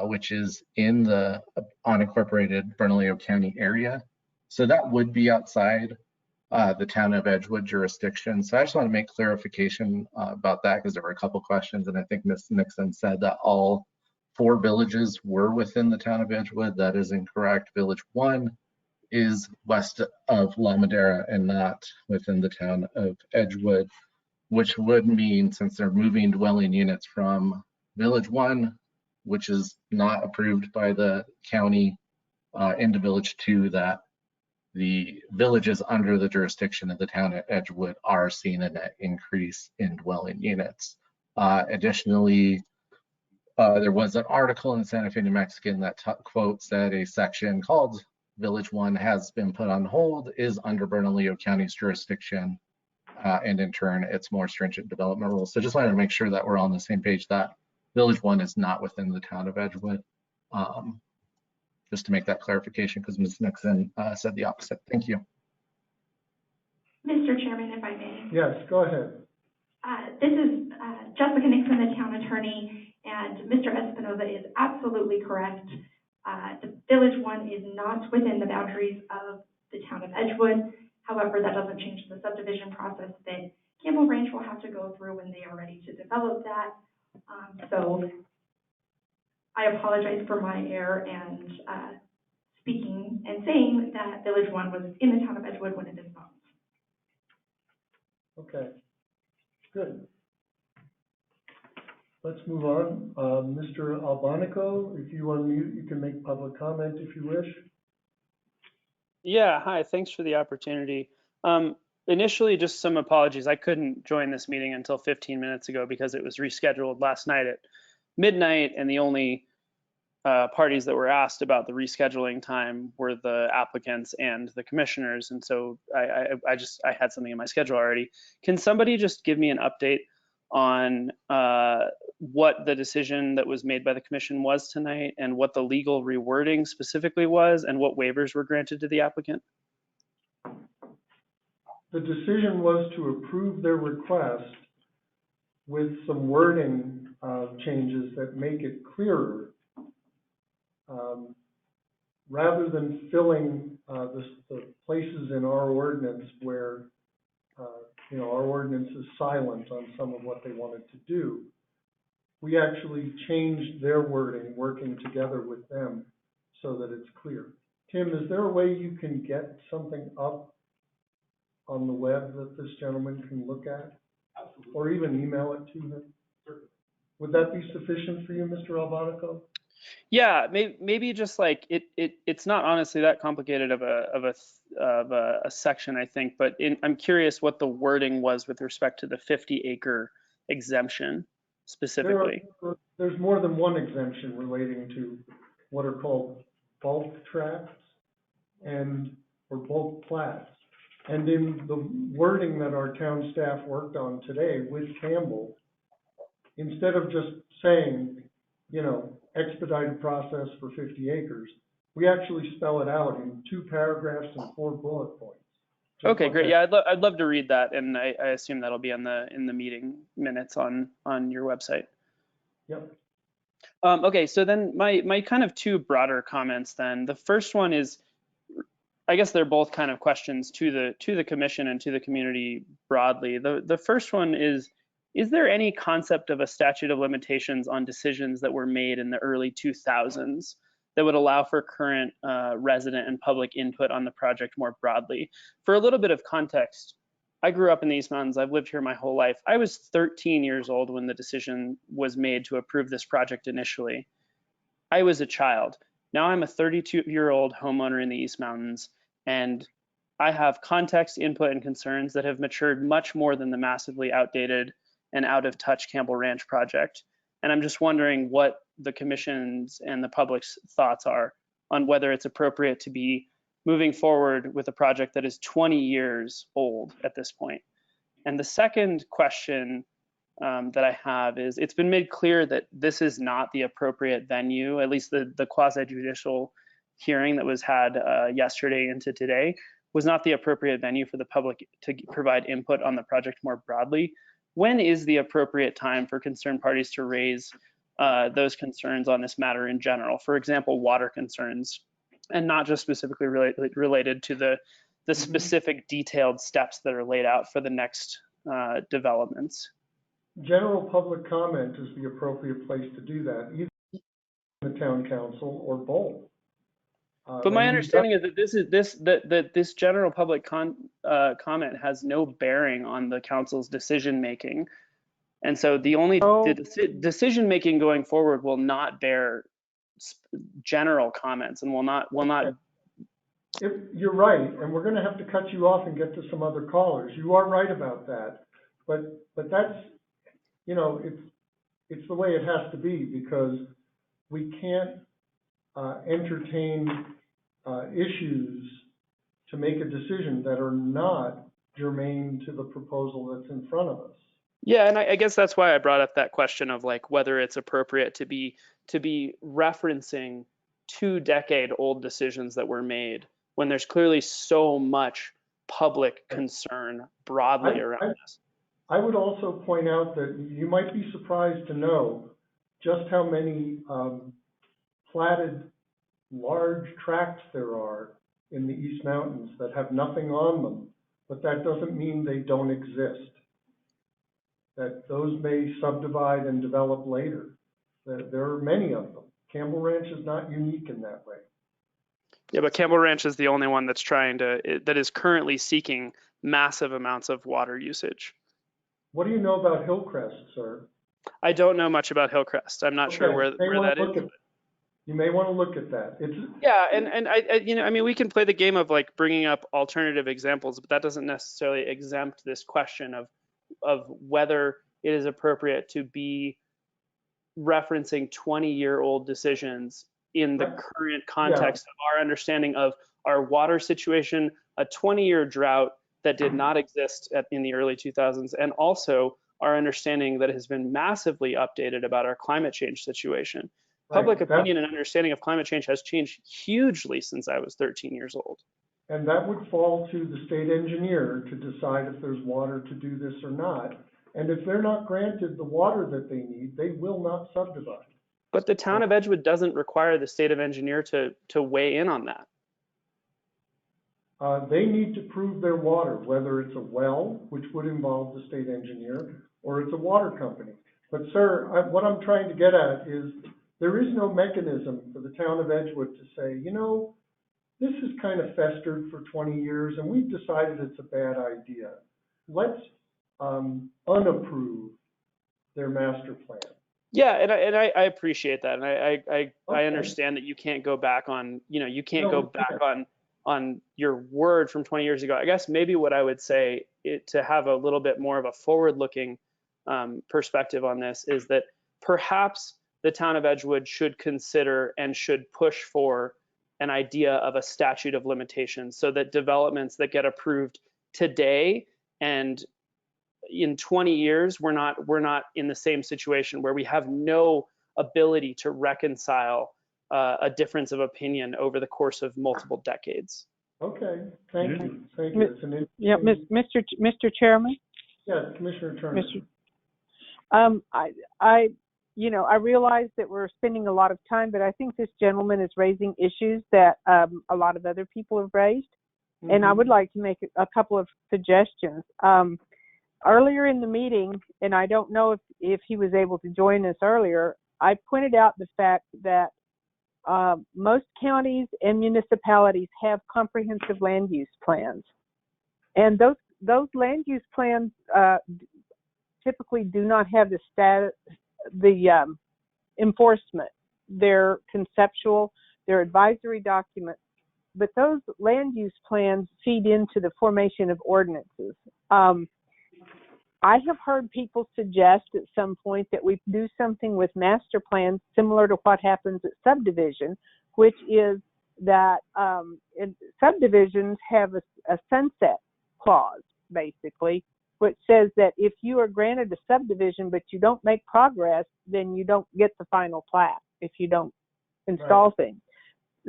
which is in the unincorporated Bernalillo County area. So that would be outside the town of Edgewood jurisdiction. So I just want to make clarification about that, because there were a couple questions, and I think Ms. Nixon said that all 4 villages were within the town of Edgewood. That is incorrect. Village 1 is west of La Madera and not within the town of Edgewood, which would mean, since they're moving dwelling units from Village 1, which is not approved by the county, into Village 2, that the villages under the jurisdiction of the town of Edgewood are seeing a net increase in dwelling units. Additionally, there was an article in Santa Fe, New Mexican that quotes that a section called Village 1 has been put on hold, is under Bernalillo County's jurisdiction, and in turn, it's more stringent development rules. So just wanted to make sure that we're on the same page, that Village 1 is not within the town of Edgewood. Just to make that clarification, because Ms. Nixon said the opposite. Thank you. Mr. Chairman, if I may. Yes, go ahead. This is Jessica Nixon, the town attorney, and Mr. Espinoza is absolutely correct. The Village 1 is not within the boundaries of the town of Edgewood. However, that doesn't change the subdivision process that Campbell Ranch will have to go through when they are ready to develop that. So I apologize for my error and speaking and saying that Village 1 was in the town of Edgewood when it is not. Okay, good. Let's move on. Mr. Albanico, if you unmute, you can make public comment if you wish. Yeah, hi, thanks for the opportunity. Initially, just some apologies. I couldn't join this meeting until 15 minutes ago because it was rescheduled last night at midnight, and the only parties that were asked about the rescheduling time were the applicants and the commissioners. And so I had something in my schedule already. Can somebody just give me an update on what the decision that was made by the commission was tonight, and what the legal rewording specifically was, and what waivers were granted to the applicant? The decision was to approve their request with some wording changes that make it clearer. Rather than filling the places in our ordinance where our ordinance is silent on some of what they wanted to do, we actually changed their wording, working together with them so that it's clear. Tim, is there a way you can get something up on the web that this gentleman can look at? Absolutely. Or even email it to him? Certainly. Would that be sufficient for you, Mr. Albanico? Yeah, maybe just like it's not honestly that complicated of a section, I think, but I'm curious what the wording was with respect to the 50-acre exemption specifically. There's more than one exemption relating to what are called bulk tracts or bulk plats. And in the wording that our town staff worked on today with Campbell, instead of just saying, expedited process for 50 acres, we actually spell it out in 2 paragraphs and 4 bullet points. Okay, great. Yeah, I'd love to read that, and I assume that'll be in the meeting minutes on your website. Yep. Okay, so then my kind of 2 broader comments then. The first one is, I guess they're both kind of questions to the commission and to the community broadly. The first one is there any concept of a statute of limitations on decisions that were made in the early 2000s that would allow for current resident and public input on the project more broadly? For a little bit of context, I grew up in the East Mountains. I've lived here my whole life. I was 13 years old when the decision was made to approve this project initially. I was a child. Now I'm a 32-year-old homeowner in the East Mountains, and I have context, input, and concerns that have matured much more than the massively outdated and out-of-touch Campbell Ranch project. And I'm just wondering what the commission's and the public's thoughts are on whether it's appropriate to be moving forward with a project that is 20 years old at this point? And the second question that I have is, it's been made clear that this is not the appropriate venue, at least the quasi-judicial hearing that was had yesterday into today was not the appropriate venue for the public to provide input on the project more broadly. When is the appropriate time for concerned parties to raise those concerns on this matter in general? For example, water concerns, and not just specifically related to the specific detailed steps that are laid out for the next developments. General public comment is the appropriate place to do that, either the town council or both. But my understanding is that this general public comment has no bearing on the council's decision making, and so the decision making going forward will not bear general comments and will not. If you're right, and we're going to have to cut you off and get to some other callers. You are right about that, but that's, you know, it's the way it has to be, because we can't entertain issues to make a decision that are not germane to the proposal that's in front of us. Yeah, and I guess that's why I brought up that question of like whether it's appropriate to be referencing 2-decade-old decisions that were made when there's clearly so much public concern broadly around this. I would also point out that you might be surprised to know just how many platted large tracts there are in the East Mountains that have nothing on them, but that doesn't mean they don't exist. That those may subdivide and develop later. There are many of them. Campbell Ranch is not unique in that way. Yeah, but Campbell Ranch is the only one that's that is currently seeking massive amounts of water usage. What do you know about Hillcrest, sir? I don't know much about Hillcrest. I'm not sure where that is. You may want to look at that. Yeah, and I mean, we can play the game of like bringing up alternative examples, but that doesn't necessarily exempt this question of whether it is appropriate to be referencing 20-year-old decisions in the current context of our understanding of our water situation, a 20-year drought that did not exist in the early 2000s, and also our understanding that has been massively updated about our climate change situation. Public opinion and understanding of climate change has changed hugely since I was 13 years old. And that would fall to the state engineer to decide if there's water to do this or not. And if they're not granted the water that they need, they will not subdivide. But the town of Edgewood doesn't require the state of engineer to weigh in on that. They need to prove their water, whether it's a well, which would involve the state engineer, or it's a water company. But sir, what I'm trying to get at is there is no mechanism for the town of Edgewood to say, you know, this has kind of festered for 20 years and we've decided it's a bad idea. Let's unapprove their master plan. Yeah, and I appreciate that, and I understand that you can't go back on, you know, you can't go back on your word from 20 years ago. I guess maybe what I would say to have a little bit more of a forward-looking perspective on this is that perhaps the town of Edgewood should consider and should push for an idea of a statute of limitations, so that developments that get approved today and in 20 years, we're not in the same situation where we have no ability to reconcile a difference of opinion over the course of multiple decades. Okay, thank you. Thank you. Yeah, Mr. Chairman. Yes, Commissioner Turner. I realize that we're spending a lot of time, but I think this gentleman is raising issues that a lot of other people have raised, and I would like to make a couple of suggestions. Earlier in the meeting, and I don't know if he was able to join us earlier, I pointed out the fact that most counties and municipalities have comprehensive land use plans, and those land use plans typically do not have the enforcement. They're conceptual, they're advisory documents, but those land use plans feed into the formation of ordinances. I have heard people suggest at some point that we do something with master plans similar to what happens at subdivision, which is that subdivisions have a sunset clause, basically, which says that if you are granted a subdivision but you don't make progress, then you don't get the final plat if you don't install things.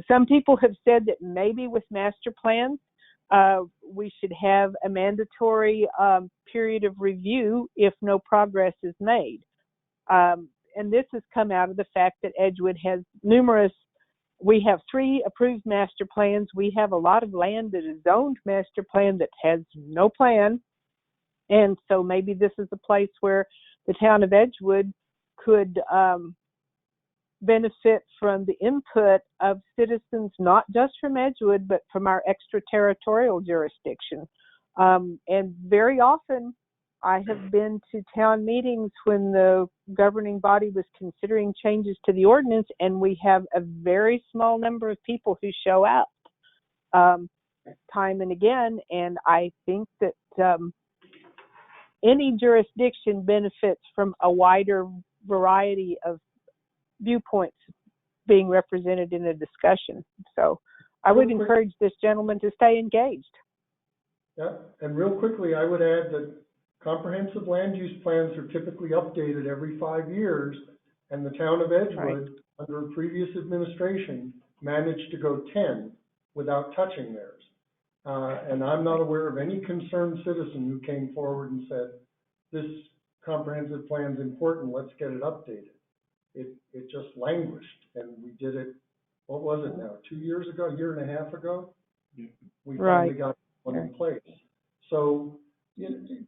Some people have said that maybe with master plans, we should have a mandatory period of review if no progress is made. And this has come out of the fact that Edgewood has we have 3 approved master plans. We have a lot of land that is zoned master plan that has no plan. And so maybe this is a place where the town of Edgewood could benefit from the input of citizens, not just from Edgewood, but from our extraterritorial jurisdiction. And very often I have been to town meetings when the governing body was considering changes to the ordinance, and we have a very small number of people who show up time and again. And I think that any jurisdiction benefits from a wider variety of viewpoints being represented in a discussion. So I would encourage this gentleman to stay engaged. Yeah, and real quickly, I would add that comprehensive land use plans are typically updated every 5 years, and the town of Edgewood, under a previous administration, managed to go 10 without touching theirs. And I'm not aware of any concerned citizen who came forward and said, this comprehensive plan is important, let's get it updated. It just languished, and we did it, what was it now, 2 years ago, a year and a half ago? We finally got one in place. So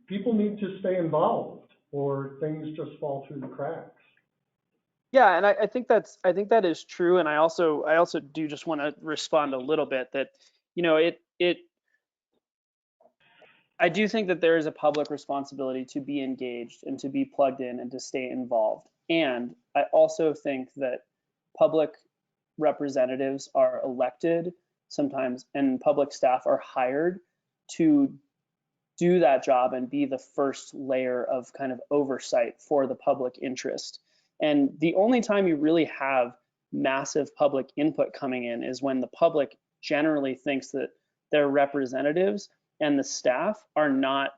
people need to stay involved, or things just fall through the cracks. Yeah, and I think that is true. And I also do just want to respond a little bit that, I do think that there is a public responsibility to be engaged and to be plugged in and to stay involved. And I also think that public representatives are elected sometimes, and public staff are hired to do that job and be the first layer of kind of oversight for the public interest. And the only time you really have massive public input coming in is when the public generally thinks that their representatives and the staff are not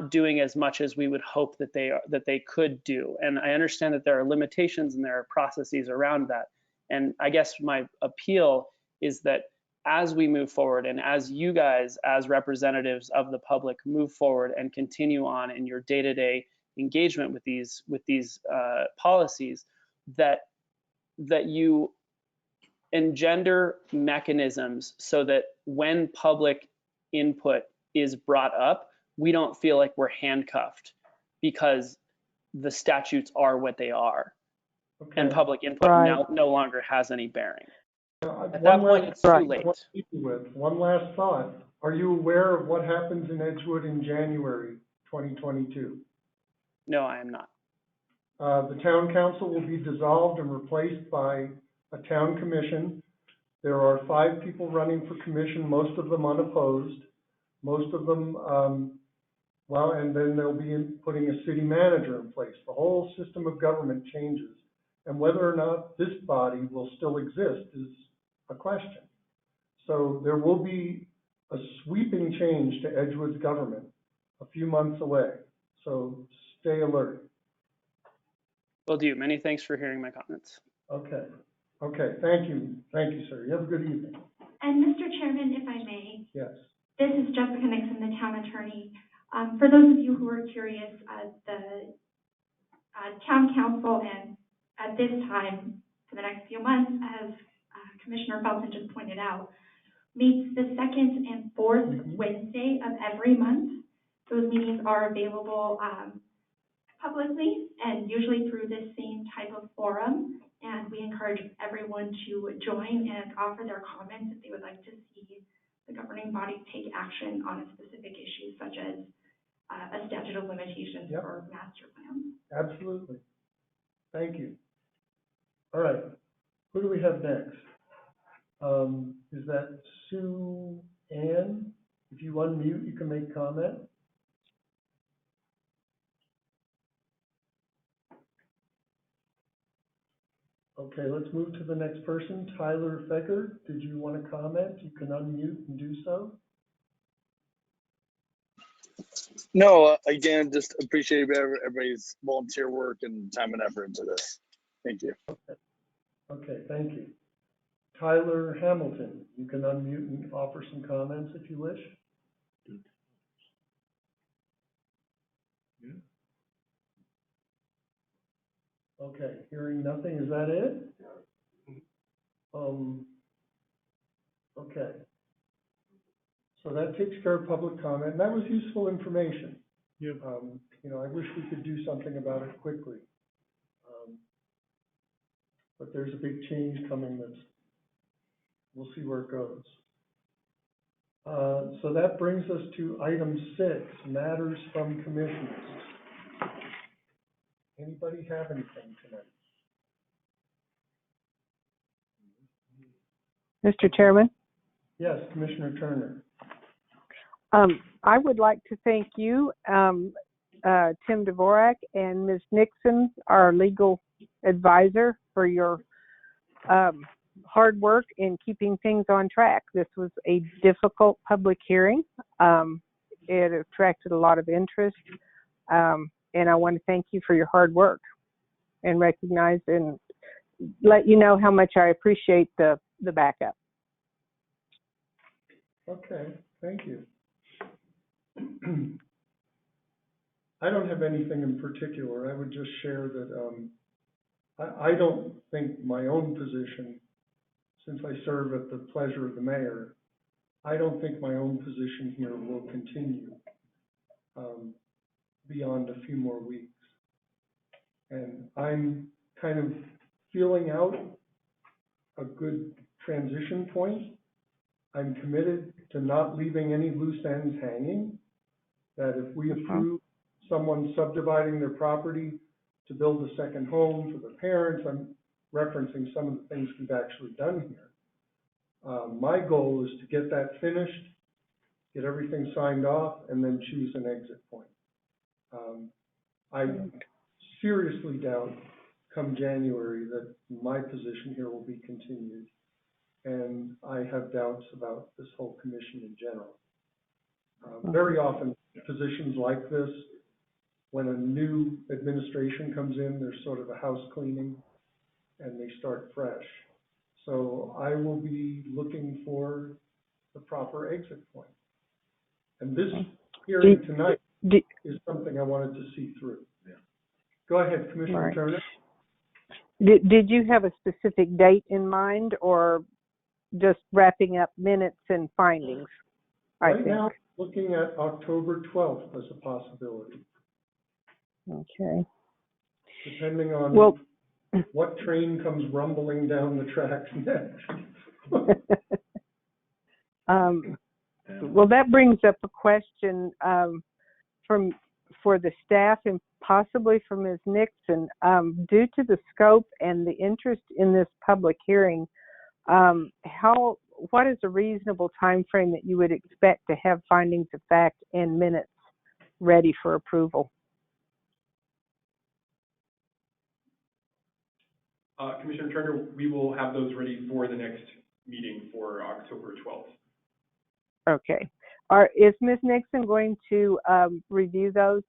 doing as much as we would hope that they could do. And I understand that there are limitations and there are processes around that. And I guess my appeal is that as we move forward, and as you guys, as representatives of the public, move forward and continue on in your day-to-day engagement with these policies, that you engender mechanisms so that when public input is brought up, we don't feel like we're handcuffed because the statutes are what they are, and public input no longer has any bearing. At that point, it's too late. One last thought. Are you aware of what happens in Edgewood in January 2022? No, I am not. The town council will be dissolved and replaced by a town commission. There are 5 people running for commission, most of them unopposed. Most of them, and then they'll be putting a city manager in place. The whole system of government changes. And whether or not this body will still exist is a question. So there will be a sweeping change to Edgewood's government a few months away. So stay alert. Will do. Many thanks for hearing my comments. Okay. Thank you. Thank you, sir. You have a good evening. And Mr. Chairman, if I may. Yes. This is Jessica Nixon, the town attorney. For those of you who are curious, the town council, and at this time, for the next few months, as Commissioner Felton just pointed out, meets the second and fourth Wednesday of every month. Those meetings are available publicly and usually through this same type of forum. And we encourage everyone to join and offer their comments if they would like to see the governing body take action on a specific issue, such as a statute of limitations for master plans. Absolutely. Thank you. All right. Who do we have next? Is that Sue Ann? If you unmute, you can make comment. Okay, let's move to the next person. Tyler Fecker, did you want to comment? You can unmute and do so. No, again, just appreciate everybody's volunteer work and time and effort into this. Thank you. Okay, thank you. Tyler Hamilton, you can unmute and offer some comments if you wish. Okay, hearing nothing, is that it? Okay. So that takes care of public comment, and that was useful information. Yeah. You know, I wish we could do something about it quickly. But there's a big change coming we'll see where it goes. So that brings us to item 6, matters from commissioners. Anybody have anything tonight? Mr. Chairman, Yes, Commissioner Turner. I would like to thank you, Tim Dvorak and Ms. Nixon, our legal advisor, for your hard work in keeping things on track. This was a difficult public hearing. It attracted a lot of interest, and I want to thank you for your hard work and recognize and let you know how much I appreciate the backup. Okay, thank you. I don't have anything in particular. I would just share that I don't think my own position, since I serve at the pleasure of the mayor, I don't think my own position here will continue beyond a few more weeks. And I'm kind of feeling out a good transition point. I'm committed to not leaving any loose ends hanging, that if we approve someone subdividing their property to build a second home for the parents, I'm referencing some of the things we've actually done here. My goal is to get that finished, get everything signed off, and then choose an exit point. I seriously doubt come January that my position here will be continued. And I have doubts about this whole commission in general. Very often, positions like this, when a new administration comes in, there's sort of a house cleaning and they start fresh. So I will be looking for the proper exit point. And this hearing tonight is something I wanted to see through. Yeah. Go ahead, Commissioner Turner. Did you have a specific date in mind, or just wrapping up minutes and findings? Right now, looking at October 12th as a possibility. Okay. Depending on what train comes rumbling down the tracks next. Well, that brings up a question for the staff and possibly for Ms. Nixon. Due to the scope and the interest in this public hearing, what is a reasonable time frame that you would expect to have findings of fact and minutes ready for approval? Commissioner Turner, we will have those ready for the next meeting for October 12th. Okay. Is Ms. Nixon going to review those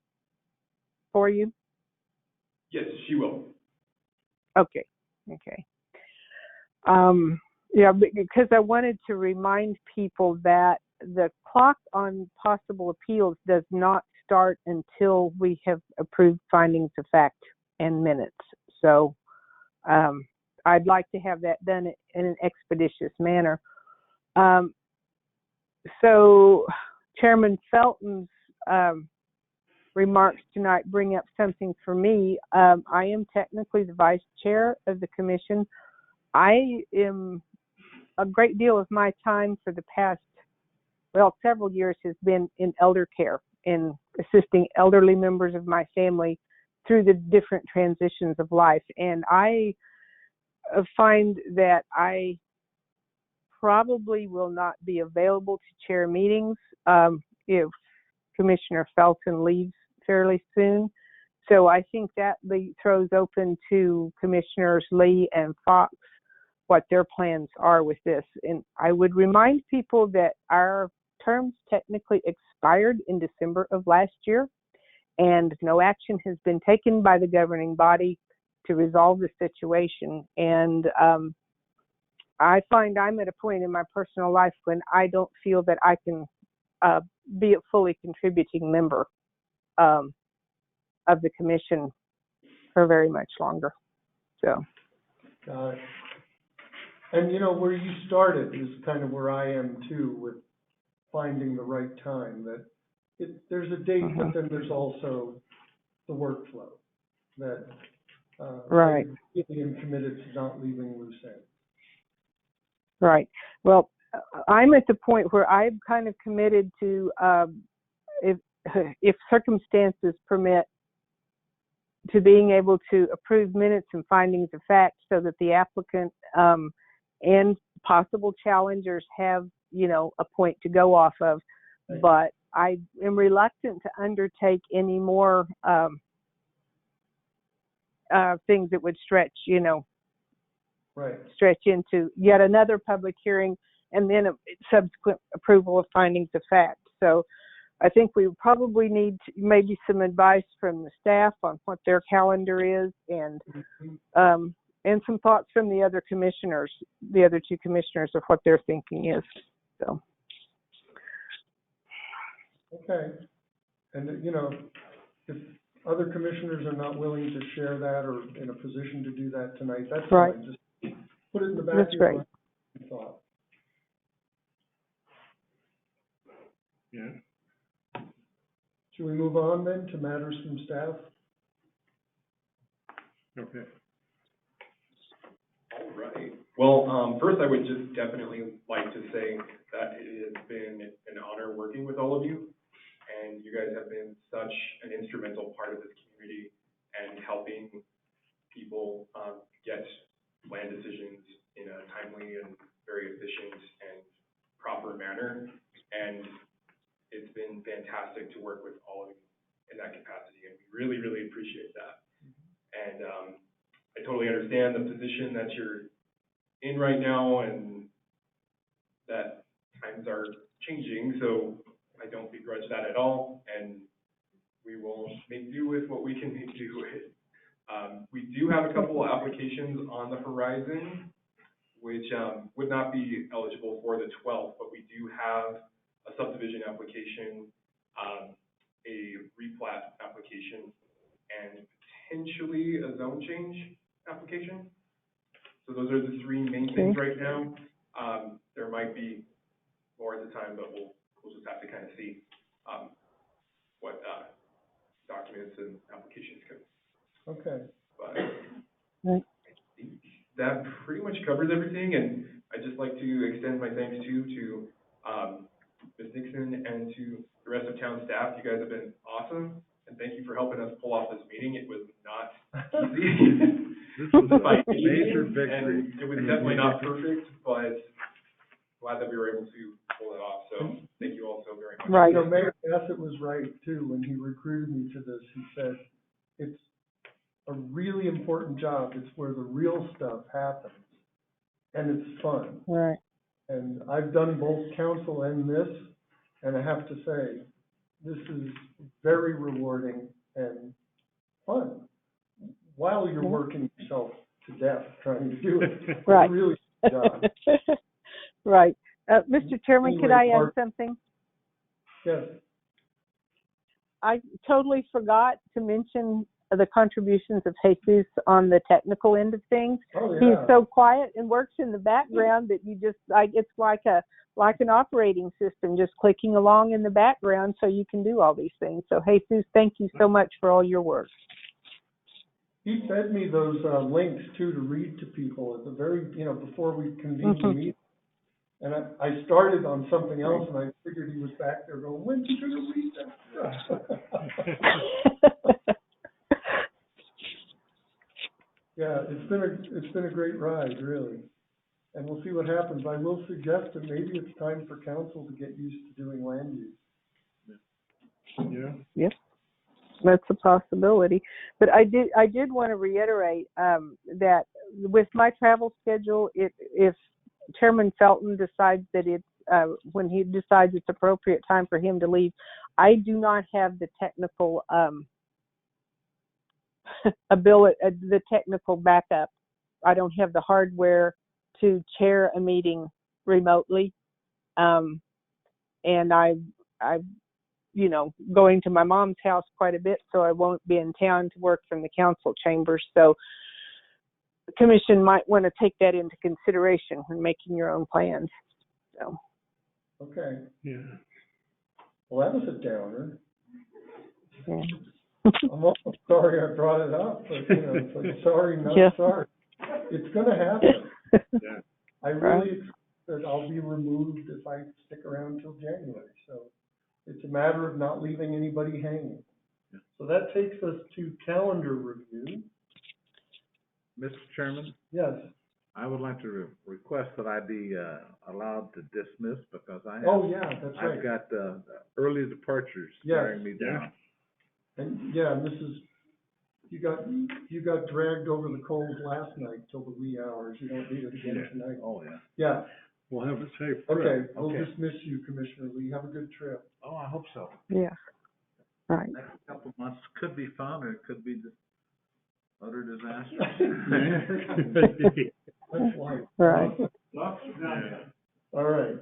for you? Yes, she will. Okay. Okay. Yeah, because I wanted to remind people that the clock on possible appeals does not start until we have approved findings of fact and minutes. So I'd like to have that done in an expeditious manner. So Chairman Felton's remarks tonight bring up something for me. I am technically the vice chair of the commission. I am a great deal of my time for the past, several years has been in elder care and assisting elderly members of my family through the different transitions of life. And I find that I probably will not be available to chair meetings if Commissioner Felton leaves fairly soon. so I think that throws open to Commissioners Lee and Fox what their plans are with this. And I would remind people that our terms technically expired in December of last year, and no action has been taken by the governing body to resolve the situation. And I find I'm at a point in my personal life when I don't feel that I can be a fully contributing member of the commission for very much longer. So. Got it. And you know, where you started is kind of where I am too, with finding the right time. That there's a date, but then there's also the workflow that right. I am committed to not leaving loose ends. Right. Well, I'm at the point where I'm kind of committed to, if circumstances permit, to being able to approve minutes and findings of fact so that the applicant and possible challengers have, you know, a point to go off of. Right. But I am reluctant to undertake any more things that would stretch, you know, right, stretch into yet another public hearing and then a subsequent approval of findings of fact. So I think we probably need maybe some advice from the staff on what their calendar is, and some thoughts from the other commissioners, the other two commissioners, of what their thinking is. So. Okay. And you know, if other commissioners are not willing to share that or in a position to do that tonight, that's right. fine. Just put it in the back that's of your right. mind and thought. Yeah. Should we move on then to matters from staff? Okay. All right. Well, first I would just definitely like to say that it has been an honor working with all of you, and you guys have been such an instrumental part of this community and helping people get land decisions in a timely and very efficient and proper manner. And it's been fantastic to work with all of you in that capacity, and we really, really appreciate that. And I totally understand the position that you're in right now, and that times are changing, so I don't begrudge that at all, and we will make do with what we can make do with. We do have a couple of applications on the horizon, which would not be eligible for the 12th, but we do have a subdivision application, a replat application, and potentially a zone change application. So those are the three main things right now. There might be more at the time, but we'll just have to kind of see what documents and applications come. Okay. But I think that pretty much covers everything, and I'd just like to extend my thanks to Ms. Nixon and to the rest of town staff. You guys have been awesome, and thank you for helping us pull off this meeting. It was not easy. This was a By major meeting, victory. and it was definitely not perfect, but glad that we were able to pull it off. So thank you all so very much. Right. You know, Mayor Bassett was right too when he recruited me to this. He said it's a really important job. It's where the real stuff happens, and it's fun. Right. And I've done both council and this, and I have to say, this is very rewarding and fun while you're working yourself to death trying to do it. Right. It's a really good job. Right. Mr. Chairman, Anyway, could I add Mark. something? Yes. I totally forgot to mention the contributions of Jesus on the technical end of things. Oh, yeah. He's so quiet and works in the background that you just, it's like an operating system, just clicking along in the background so you can do all these things. So Jesus, thank you so much for all your work. He fed me those links too to read to people at the very, before we convened the meeting. And I started on something else, and I figured he was back there going, when's he going to read that? Yeah, it's been a great ride, really. And we'll see what happens. I will suggest that maybe it's time for council to get used to doing land use. Yeah. Yep. That's a possibility. But I did want to reiterate that with my travel schedule, if Chairman Felton decides that it's when he decides it's appropriate time for him to leave, I do not have the technical ability, the technical backup. I don't have the hardware to chair a meeting remotely, and I going to my mom's house quite a bit, so I won't be in town to work from the council chambers. So the commission might want to take that into consideration when making your own plans. So. Okay. Yeah. Well, that was a downer. Yeah. I'm also sorry I brought it up, but it's like sorry, not sorry. It's gonna happen. Yeah. I really expect that I'll be removed if I stick around until January. So it's a matter of not leaving anybody hanging. So that takes us to calendar review. Mr. Chairman, Yes. I would like to request that I be allowed to dismiss because I have, that's right. I've got early departures staring me down. And you got dragged over the coals last night till the wee hours. You don't need it again tonight. Oh, yeah. Yeah. We'll have a safe Okay, trip. we'll dismiss you, Commissioner Lee. Have a good trip. Oh, I hope so. Yeah. Right. Next couple of months could be fun or it could be just utter disaster. That's life. Right. All right.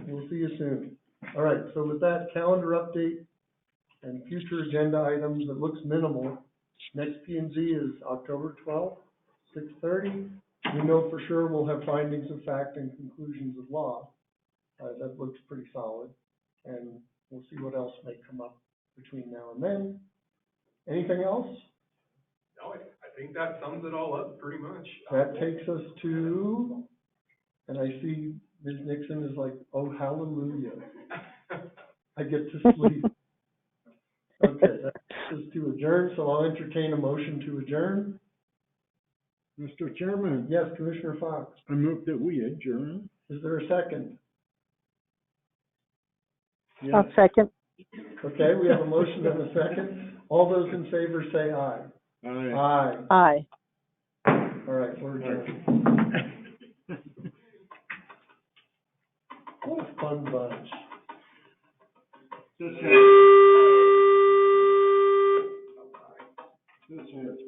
We'll see you soon. All right. So with that calendar update and future agenda items, it looks minimal. Next P and Z is October 12th, 6:30. We know for sure we'll have findings of fact and conclusions of law. That looks pretty solid. And we'll see what else may come up between now and then. Anything else? No, I think that sums it all up pretty much. That takes us to, and I see Ms. Nixon is like, oh, hallelujah. I get to sleep. Okay, that takes us to adjourn, so I'll entertain a motion to adjourn. Mr. Chairman. Yes, Commissioner Fox. I move that we adjourn. Is there a second? Yes. I'll second. Okay, we have a motion and a second. All those in favor say aye. Aye. Aye. All right, we're adjourned. What a fun bunch. This has